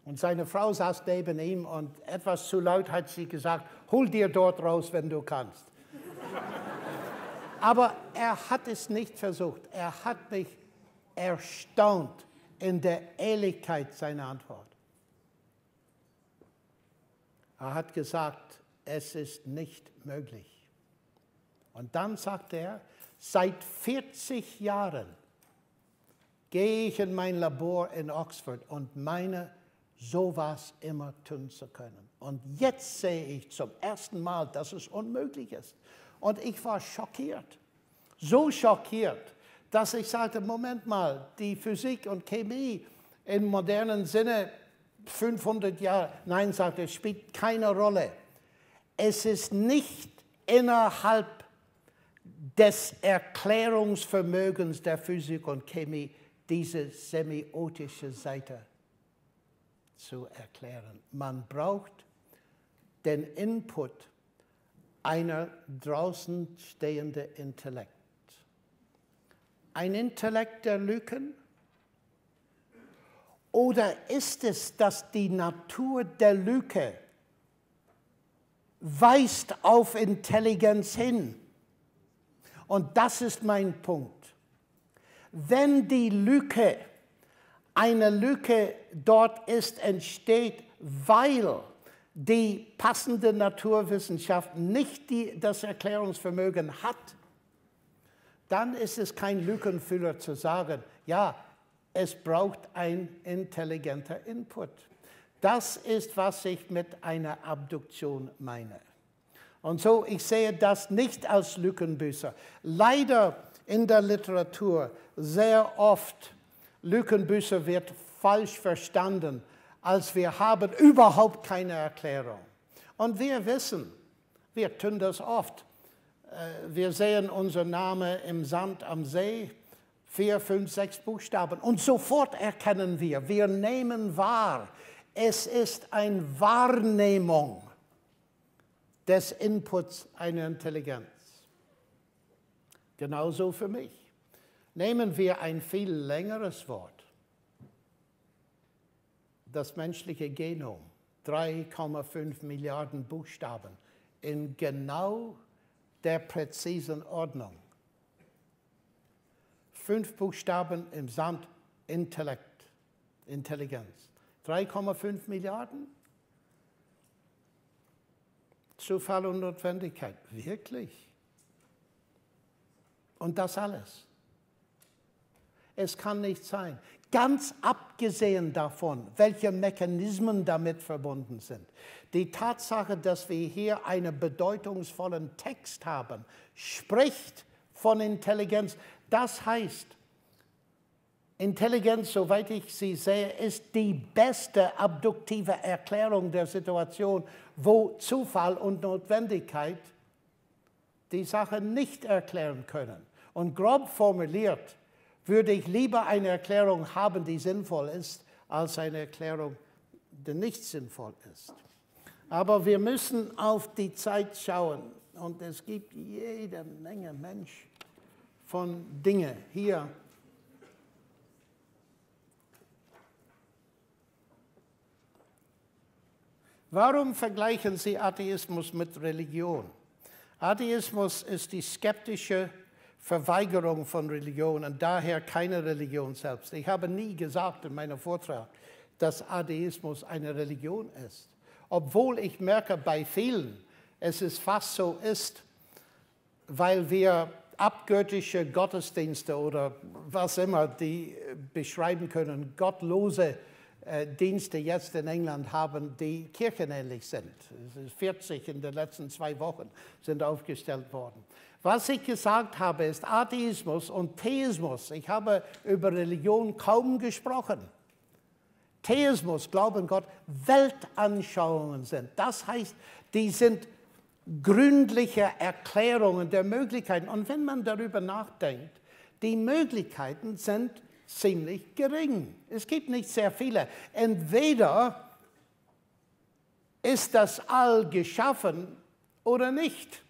Und seine Frau saß neben ihm und etwas zu laut hat sie gesagt, hol dir dort raus, wenn du kannst. Aber er hat es nicht versucht. Er hat mich erstaunt in der Ehrlichkeit seiner Antwort. Er hat gesagt, es ist nicht möglich. Und dann sagt er, seit 40 Jahren gehe ich in mein Labor in Oxford und meine, sowas immer tun zu können. Und jetzt sehe ich zum ersten Mal, dass es unmöglich ist. Und ich war schockiert. So schockiert, dass ich sagte, Moment mal, die Physik und Chemie im modernen Sinne 500 Jahre, nein, sagte er, spielt keine Rolle. Es ist nicht innerhalb des Erklärungsvermögens der Physik und Chemie, diese semiotische Seite zu erklären. Man braucht den Input einer draußen stehenden Intellekt. Ein Intellekt der Lügen? Oder ist es, dass die Natur der Lüge weist auf Intelligenz hin? Und das ist mein Punkt. Wenn die Lücke, eine Lücke dort ist, entsteht, weil die passende Naturwissenschaft nicht das Erklärungsvermögen hat, dann ist es kein Lückenfüller zu sagen, ja, es braucht ein intelligenter Input. Das ist, was ich mit einer Abduktion meine. Und so, ich sehe das nicht als Lückenbüßer. Leider in der Literatur sehr oft, Lückenbüßer wird falsch verstanden, als wir haben überhaupt keine Erklärung. Und wir wissen, wir tun das oft. Wir sehen unseren Namen im Sand am See, 4, 5, 6 Buchstaben. Und sofort erkennen wir nehmen wahr. Es ist eine Wahrnehmung des Inputs einer Intelligenz. Genauso für mich. Nehmen wir ein viel längeres Wort. Das menschliche Genom, 3,5 Milliarden Buchstaben, in genau der präzisen Ordnung. 5 Buchstaben im Sand, Intellekt, Intelligenz. 3,5 Milliarden? Zufall und Notwendigkeit. Wirklich? Und das alles. Es kann nicht sein. Ganz abgesehen davon, welche Mechanismen damit verbunden sind. Die Tatsache, dass wir hier einen bedeutungsvollen Text haben, spricht von Intelligenz. Das heißt, Intelligenz, soweit ich sie sehe, ist die beste abduktive Erklärung der Situation, wo Zufall und Notwendigkeit die Sache nicht erklären können. Und grob formuliert würde ich lieber eine Erklärung haben, die sinnvoll ist, als eine Erklärung, die nicht sinnvoll ist. Aber wir müssen auf die Zeit schauen. Und es gibt jede Menge Mensch von Dingen hier. Warum vergleichen Sie Atheismus mit Religion? Atheismus ist die skeptische Verweigerung von Religion und daher keine Religion selbst. Ich habe nie gesagt in meinem Vortrag, dass Atheismus eine Religion ist. Obwohl ich merke bei vielen, es ist fast so ist, weil wir abgöttische Gottesdienste oder was immer, die beschreiben können, gottlose Dienste jetzt in England haben, die kirchenähnlich sind. 40 in den letzten 2 Wochen sind aufgestellt worden. Was ich gesagt habe, ist Atheismus und Theismus. Ich habe über Religion kaum gesprochen. Theismus, Glauben an Gott, Weltanschauungen sind. Das heißt, die sind gründliche Erklärungen der Möglichkeiten. Und wenn man darüber nachdenkt, die Möglichkeiten sind ziemlich gering. Es gibt nicht sehr viele. Entweder ist das All geschaffen oder nicht.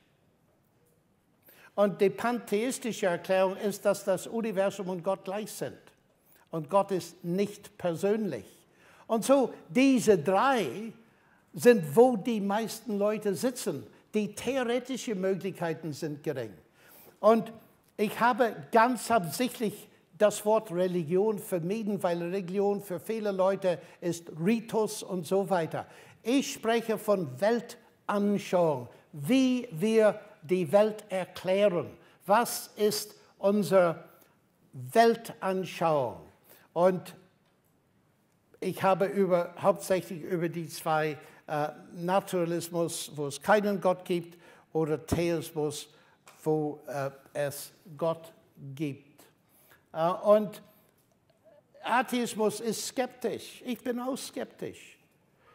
Und die pantheistische Erklärung ist, dass das Universum und Gott gleich sind. Und Gott ist nicht persönlich. Und so, diese 3 sind, wo die meisten Leute sitzen. Die theoretischen Möglichkeiten sind gering. Und ich habe ganz absichtlich das Wort Religion vermieden, weil Religion für viele Leute ist Ritus und so weiter. Ich spreche von Weltanschauung, wie wir die Welt erklären. Was ist unsere Weltanschauung? Und ich habe hauptsächlich über die zwei Naturalismus, wo es keinen Gott gibt, oder Theismus, wo es Gott gibt. Und Atheismus ist skeptisch. Ich bin auch skeptisch.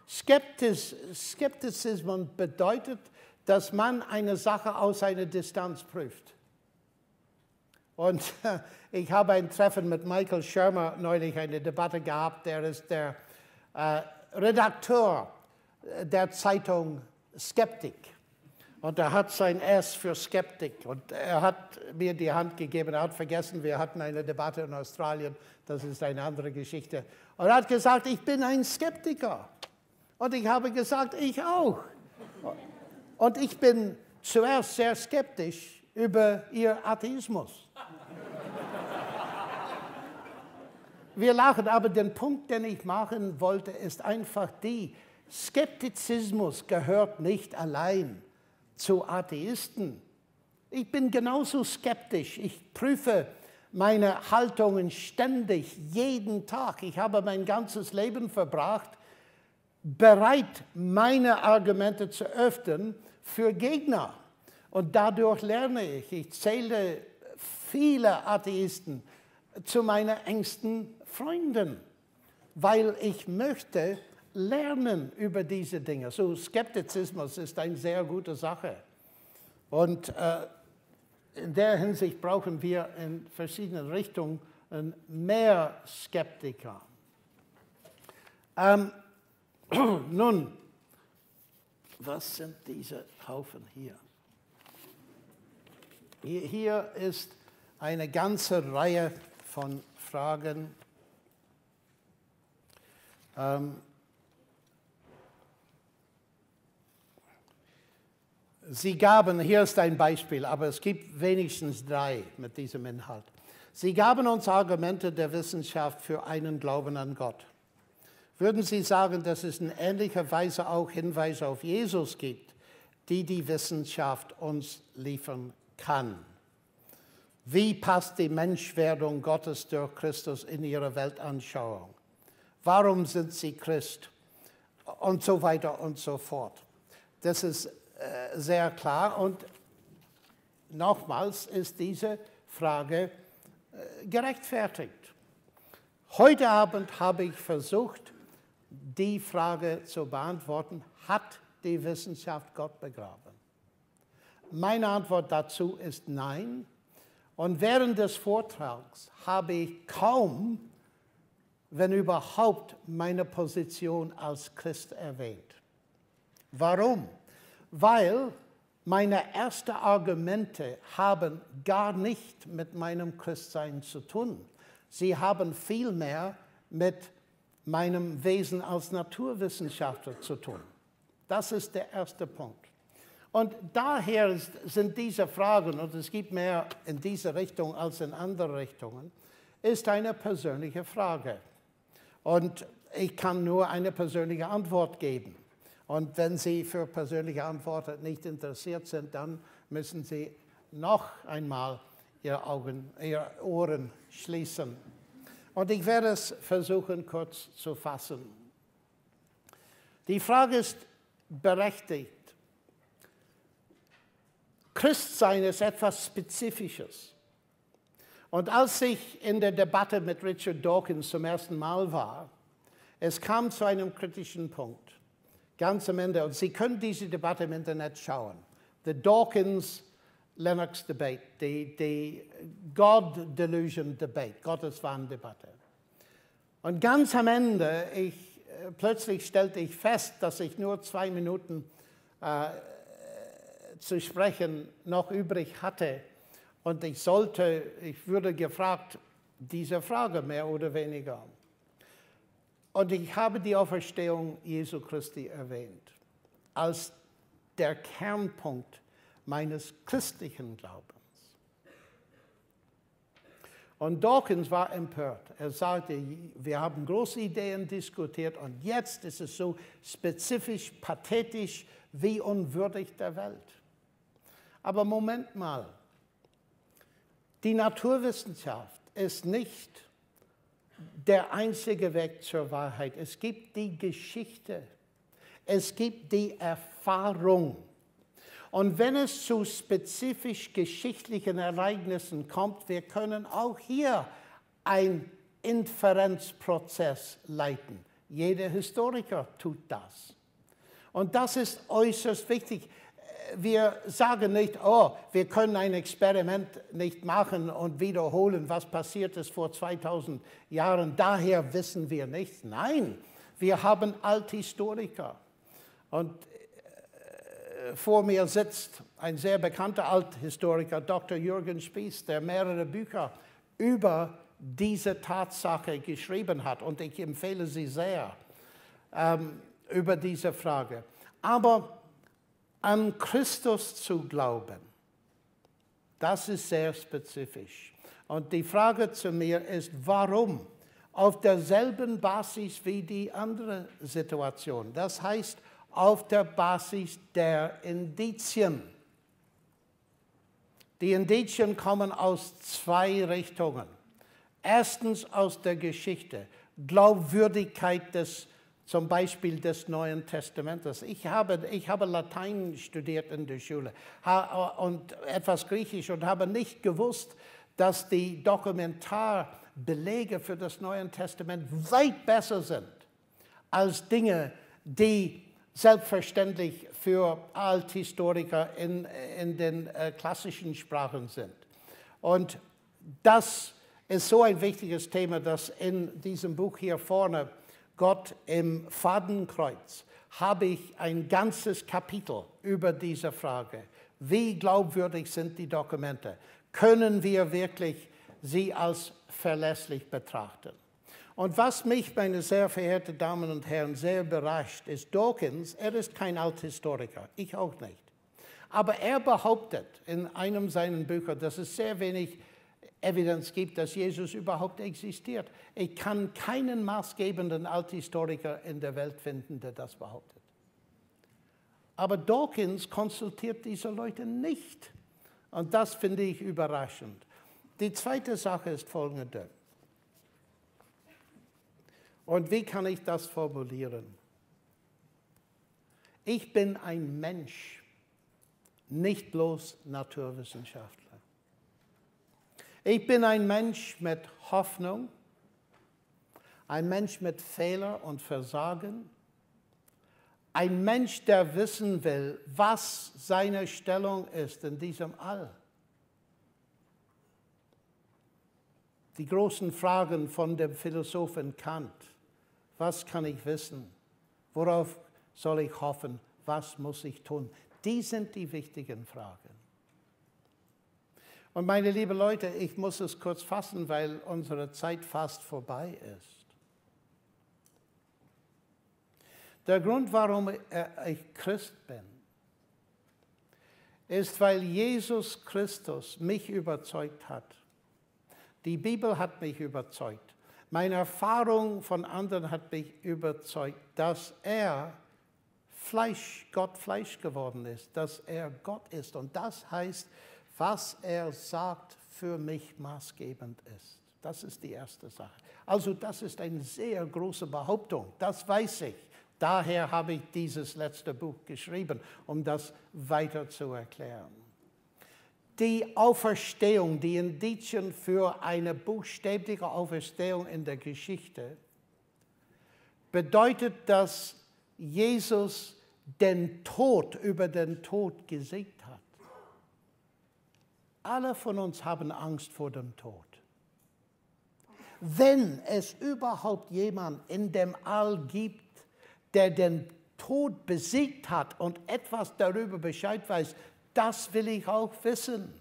Skeptizismus bedeutet, dass man eine Sache aus einer Distanz prüft. Und ich habe ein Treffen mit Michael Shermer neulich, eine Debatte gehabt. Der ist der Redakteur der Zeitung Skeptik. Und er hat sein S für Skeptik. Und er hat mir die Hand gegeben. Er hat vergessen, wir hatten eine Debatte in Australien. Das ist eine andere Geschichte. Und er hat gesagt, ich bin ein Skeptiker. Und ich habe gesagt, ich auch. Und ich bin zuerst sehr skeptisch über Ihr Atheismus. Wir lachen, aber der Punkt, den ich machen wollte, ist einfach die, Skeptizismus gehört nicht allein zu Atheisten. Ich bin genauso skeptisch. Ich prüfe meine Haltungen ständig, jeden Tag. Ich habe mein ganzes Leben verbracht, bereit, meine Argumente zu öffnen für Gegner. Und dadurch lerne ich. Ich zähle viele Atheisten zu meinen engsten Freunden, weil ich möchte lernen über diese Dinge. So Skeptizismus ist eine sehr gute Sache. Und in der Hinsicht brauchen wir in verschiedenen Richtungen mehr Skeptiker. Nun, was sind diese Haufen hier? Hier ist eine ganze Reihe von Fragen. Sie gaben, hier ist ein Beispiel, aber es gibt wenigstens 3 mit diesem Inhalt. Sie gaben uns Argumente der Wissenschaft für einen Glauben an Gott. Würden Sie sagen, dass es in ähnlicher Weise auch Hinweise auf Jesus gibt, die die Wissenschaft uns liefern kann? Wie passt die Menschwerdung Gottes durch Christus in Ihre Weltanschauung? Warum sind Sie Christ? Und so weiter und so fort. Das ist sehr klar und nochmals ist diese Frage gerechtfertigt. Heute Abend habe ich versucht, die Frage zu beantworten, hat die Wissenschaft Gott begraben? Meine Antwort dazu ist nein. Und während des Vortrags habe ich kaum, wenn überhaupt, meine Position als Christ erwähnt. Warum? Weil meine ersten Argumente haben gar nicht mit meinem Christsein zu tun. Sie haben vielmehr mit meinem Wesen als Naturwissenschaftler zu tun. Das ist der erste Punkt. Und daher sind diese Fragen, und es gibt mehr in diese Richtung als in andere Richtungen, ist eine persönliche Frage. Und ich kann nur eine persönliche Antwort geben. Und wenn Sie für persönliche Antworten nicht interessiert sind, dann müssen Sie noch einmal Ihre Ohren schließen. Und ich werde es versuchen, kurz zu fassen. Die Frage ist berechtigt. Christsein ist etwas Spezifisches. Und als ich in der Debatte mit Richard Dawkins zum ersten Mal war, es kam zu einem kritischen Punkt. Ganz am Ende, und Sie können diese Debatte im Internet schauen. The Dawkins-Lennox Debate, die God-Delusion-Debate, Gotteswahn-Debatte. Und ganz am Ende, plötzlich stellte ich fest, dass ich nur 2 Minuten zu sprechen noch übrig hatte. Und ich würde gefragt, diese Frage mehr oder weniger. Und ich habe die Auferstehung Jesu Christi erwähnt, als der Kernpunkt meines christlichen Glaubens. Und Dawkins war empört. Er sagte, wir haben große Ideen diskutiert und jetzt ist es so spezifisch, pathetisch, wie unwürdig der Welt. Aber Moment mal, die Naturwissenschaft ist nicht der einzige Weg zur Wahrheit. Es gibt die Geschichte, es gibt die Erfahrung. Und wenn es zu spezifisch geschichtlichen Ereignissen kommt, wir können auch hier einen Inferenzprozess leiten. Jeder Historiker tut das. Und das ist äußerst wichtig. Wir sagen nicht, oh, wir können ein Experiment nicht machen und wiederholen, was passiert ist vor 2000 Jahren. Daher wissen wir nichts. Nein, wir haben Althistoriker. Und vor mir sitzt ein sehr bekannter Althistoriker, Dr. Jürgen Spieß, der mehrere Bücher über diese Tatsache geschrieben hat. Und ich empfehle sie sehr über diese Frage. Aber an Christus zu glauben, das ist sehr spezifisch. Und die Frage zu mir ist, warum? Auf derselben Basis wie die andere Situation. Das heißt, auf der Basis der Indizien. Die Indizien kommen aus zwei Richtungen. Erstens aus der Geschichte, Glaubwürdigkeit zum Beispiel des Neuen Testamentes. Ich habe Latein studiert in der Schule und etwas Griechisch und habe nicht gewusst, dass die Dokumentarbelege für das Neue Testament weit besser sind als Dinge, die selbstverständlich für Althistoriker in den klassischen Sprachen sind. Und das ist so ein wichtiges Thema, dass in diesem Buch hier vorne, Gott im Fadenkreuz, habe ich ein ganzes Kapitel über diese Frage. Wie glaubwürdig sind die Dokumente? Können wir wirklich sie als verlässlich betrachten? Und was mich, meine sehr verehrten Damen und Herren, sehr überrascht, ist Dawkins, er ist kein Althistoriker, ich auch nicht. Aber er behauptet in einem seiner Bücher, dass es sehr wenig Evidenz gibt, dass Jesus überhaupt existiert. Ich kann keinen maßgebenden Althistoriker in der Welt finden, der das behauptet. Aber Dawkins konsultiert diese Leute nicht. Und das finde ich überraschend. Die zweite Sache ist folgende. Und wie kann ich das formulieren? Ich bin ein Mensch, nicht bloß Naturwissenschaftler. Ich bin ein Mensch mit Hoffnung, ein Mensch mit Fehler und Versagen, ein Mensch, der wissen will, was seine Stellung ist in diesem All. Die großen Fragen von dem Philosophen Kant. Was kann ich wissen? Worauf soll ich hoffen? Was muss ich tun? Die sind die wichtigen Fragen. Und meine lieben Leute, ich muss es kurz fassen, weil unsere Zeit fast vorbei ist. Der Grund, warum ich Christ bin, ist, weil Jesus Christus mich überzeugt hat. Die Bibel hat mich überzeugt. Meine Erfahrung von anderen hat mich überzeugt, dass Gott Fleisch geworden ist, dass er Gott ist. Und das heißt, was er sagt, für mich maßgebend ist. Das ist die erste Sache. Also das ist eine sehr große Behauptung, das weiß ich. Daher habe ich dieses letzte Buch geschrieben, um das weiter zu erklären. Die Auferstehung, die Indizien für eine buchstäbliche Auferstehung in der Geschichte, bedeutet, dass Jesus über den Tod gesiegt hat. Alle von uns haben Angst vor dem Tod. Wenn es überhaupt jemanden in dem All gibt, der den Tod besiegt hat und etwas darüber Bescheid weiß, das will ich auch wissen.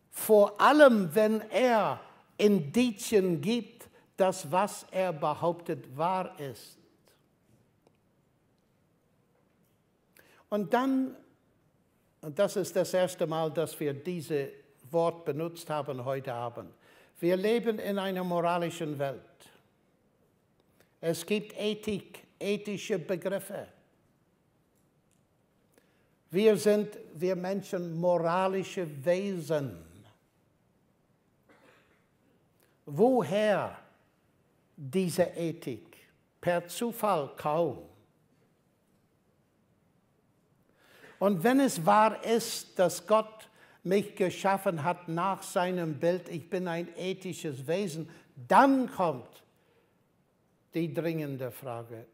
Vor allem, wenn er Indizien gibt, dass was er behauptet wahr ist. Und dann, und das ist das erste Mal, dass wir dieses Wort benutzt haben heute Abend, wir leben in einer moralischen Welt. Es gibt Ethik, ethische Begriffe. Wir Menschen, moralische Wesen. Woher diese Ethik? Per Zufall kaum. Und wenn es wahr ist, dass Gott mich geschaffen hat nach seinem Bild, ich bin ein ethisches Wesen, dann kommt die dringende Frage,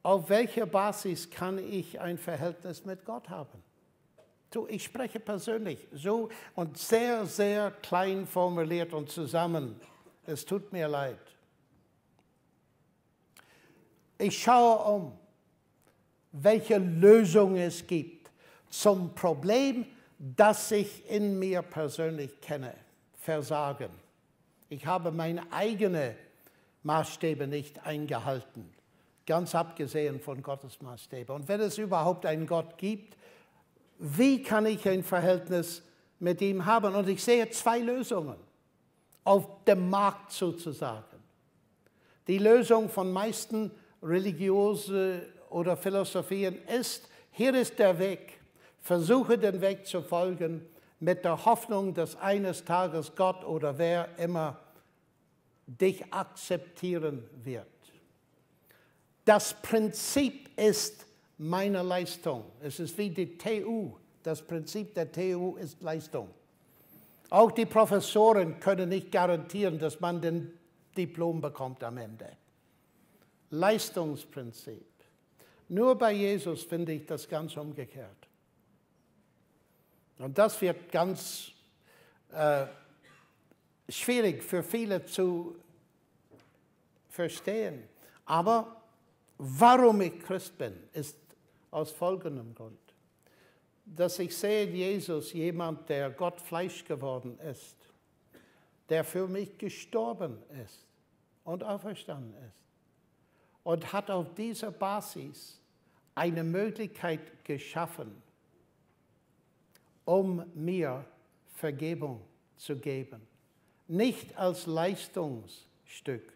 auf welcher Basis kann ich ein Verhältnis mit Gott haben? So, ich spreche persönlich so und sehr, sehr klein formuliert und zusammen. Es tut mir leid. Ich schaue um, welche Lösung es gibt zum Problem, das ich in mir persönlich kenne. Versagen. Ich habe meine eigenen Maßstäbe nicht eingehalten, ganz abgesehen von Gottes Maßstäbe. Und wenn es überhaupt einen Gott gibt, wie kann ich ein Verhältnis mit ihm haben? Und ich sehe zwei Lösungen auf dem Markt sozusagen. Die Lösung von meisten Religiösen oder Philosophien ist, hier ist der Weg. Versuche den Weg zu folgen mit der Hoffnung, dass eines Tages Gott oder wer immer dich akzeptieren wird. Das Prinzip ist meine Leistung. Es ist wie die TU. Das Prinzip der TU ist Leistung. Auch die Professoren können nicht garantieren, dass man den Diplom bekommt am Ende. Leistungsprinzip. Nur bei Jesus finde ich das ganz umgekehrt. Und das wird ganz schwierig für viele zu verstehen. Aber warum ich Christ bin, ist aus folgendem Grund. Dass ich sehe in Jesus jemand, der Gott Fleisch geworden ist, der für mich gestorben ist und auferstanden ist und hat auf dieser Basis eine Möglichkeit geschaffen, um mir Vergebung zu geben. Nicht als Leistungsstück,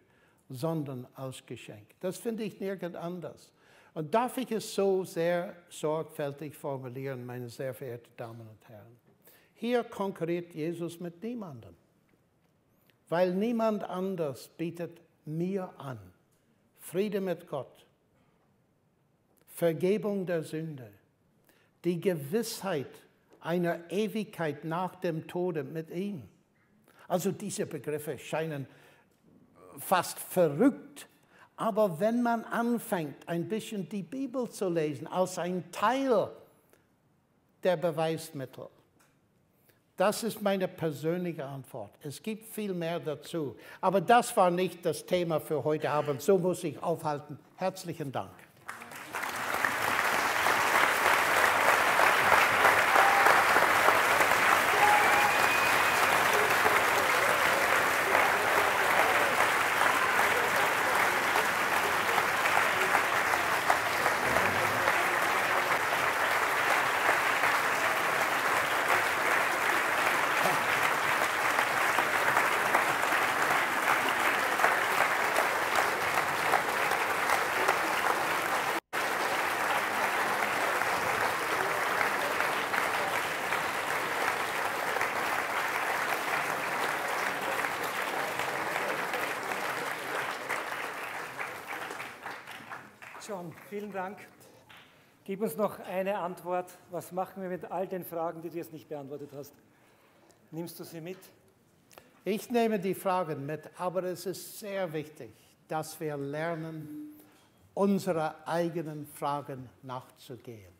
sondern als Geschenk. Das finde ich nirgends anders. Und darf ich es so sehr sorgfältig formulieren, meine sehr verehrten Damen und Herren? Hier konkurriert Jesus mit niemandem, weil niemand anders bietet mir an Friede mit Gott, Vergebung der Sünde, die Gewissheit einer Ewigkeit nach dem Tode mit ihm. Also diese Begriffe scheinen fast verrückt, aber wenn man anfängt, ein bisschen die Bibel zu lesen, als ein Teil der Beweismittel, das ist meine persönliche Antwort. Es gibt viel mehr dazu, aber das war nicht das Thema für heute Abend. So muss ich aufhalten. Herzlichen Dank. John, vielen Dank. Gib uns noch eine Antwort. Was machen wir mit all den Fragen, die du jetzt nicht beantwortet hast? Nimmst du sie mit? Ich nehme die Fragen mit, aber es ist sehr wichtig, dass wir lernen, unserer eigenen Fragen nachzugehen.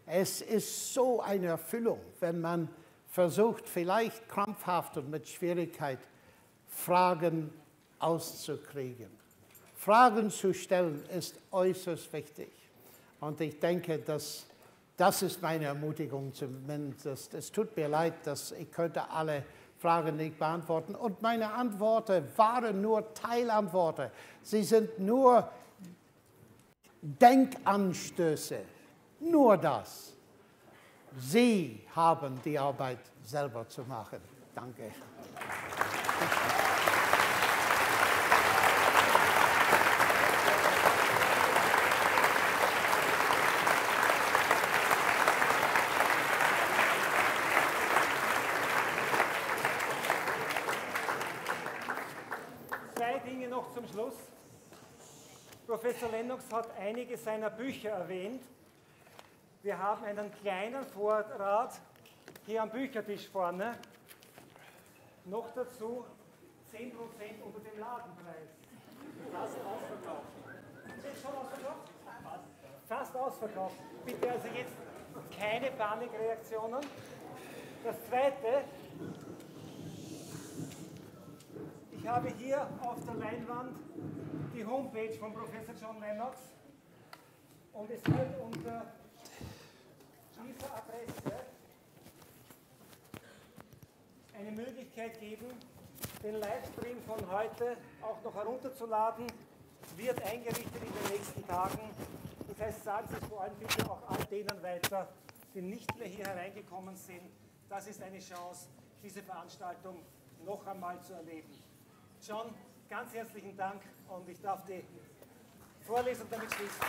Es ist so eine Erfüllung, wenn man versucht, vielleicht krampfhaft und mit Schwierigkeit Fragen auszukriegen. Fragen zu stellen ist äußerst wichtig. Und ich denke, das ist meine Ermutigung zumindest. Es tut mir leid, dass ich könnte alle Fragen nicht beantworten. Und meine Antworten waren nur Teilantworten. Sie sind nur Denkanstöße. Nur das. Sie haben die Arbeit selber zu machen. Danke. noch zum Schluss. Professor Lennox hat einige seiner Bücher erwähnt. Wir haben einen kleinen Vorrat hier am Büchertisch vorne. Noch dazu 10% unter dem Ladenpreis. Fast ausverkauft. Ist schon ausverkauft? Fast ausverkauft. Bitte also jetzt keine Panikreaktionen. Das Zweite, ich habe hier auf der Leinwand die Homepage von Professor John Lennox und es wird unter dieser Adresse eine Möglichkeit geben, den Livestream von heute auch noch herunterzuladen. Wird eingerichtet in den nächsten Tagen. Das heißt, sagen Sie es vor allem bitte auch all denen weiter, die nicht mehr hier hereingekommen sind. Das ist eine Chance, diese Veranstaltung noch einmal zu erleben. John, ganz herzlichen Dank und ich darf die Vorlesung damit schließen.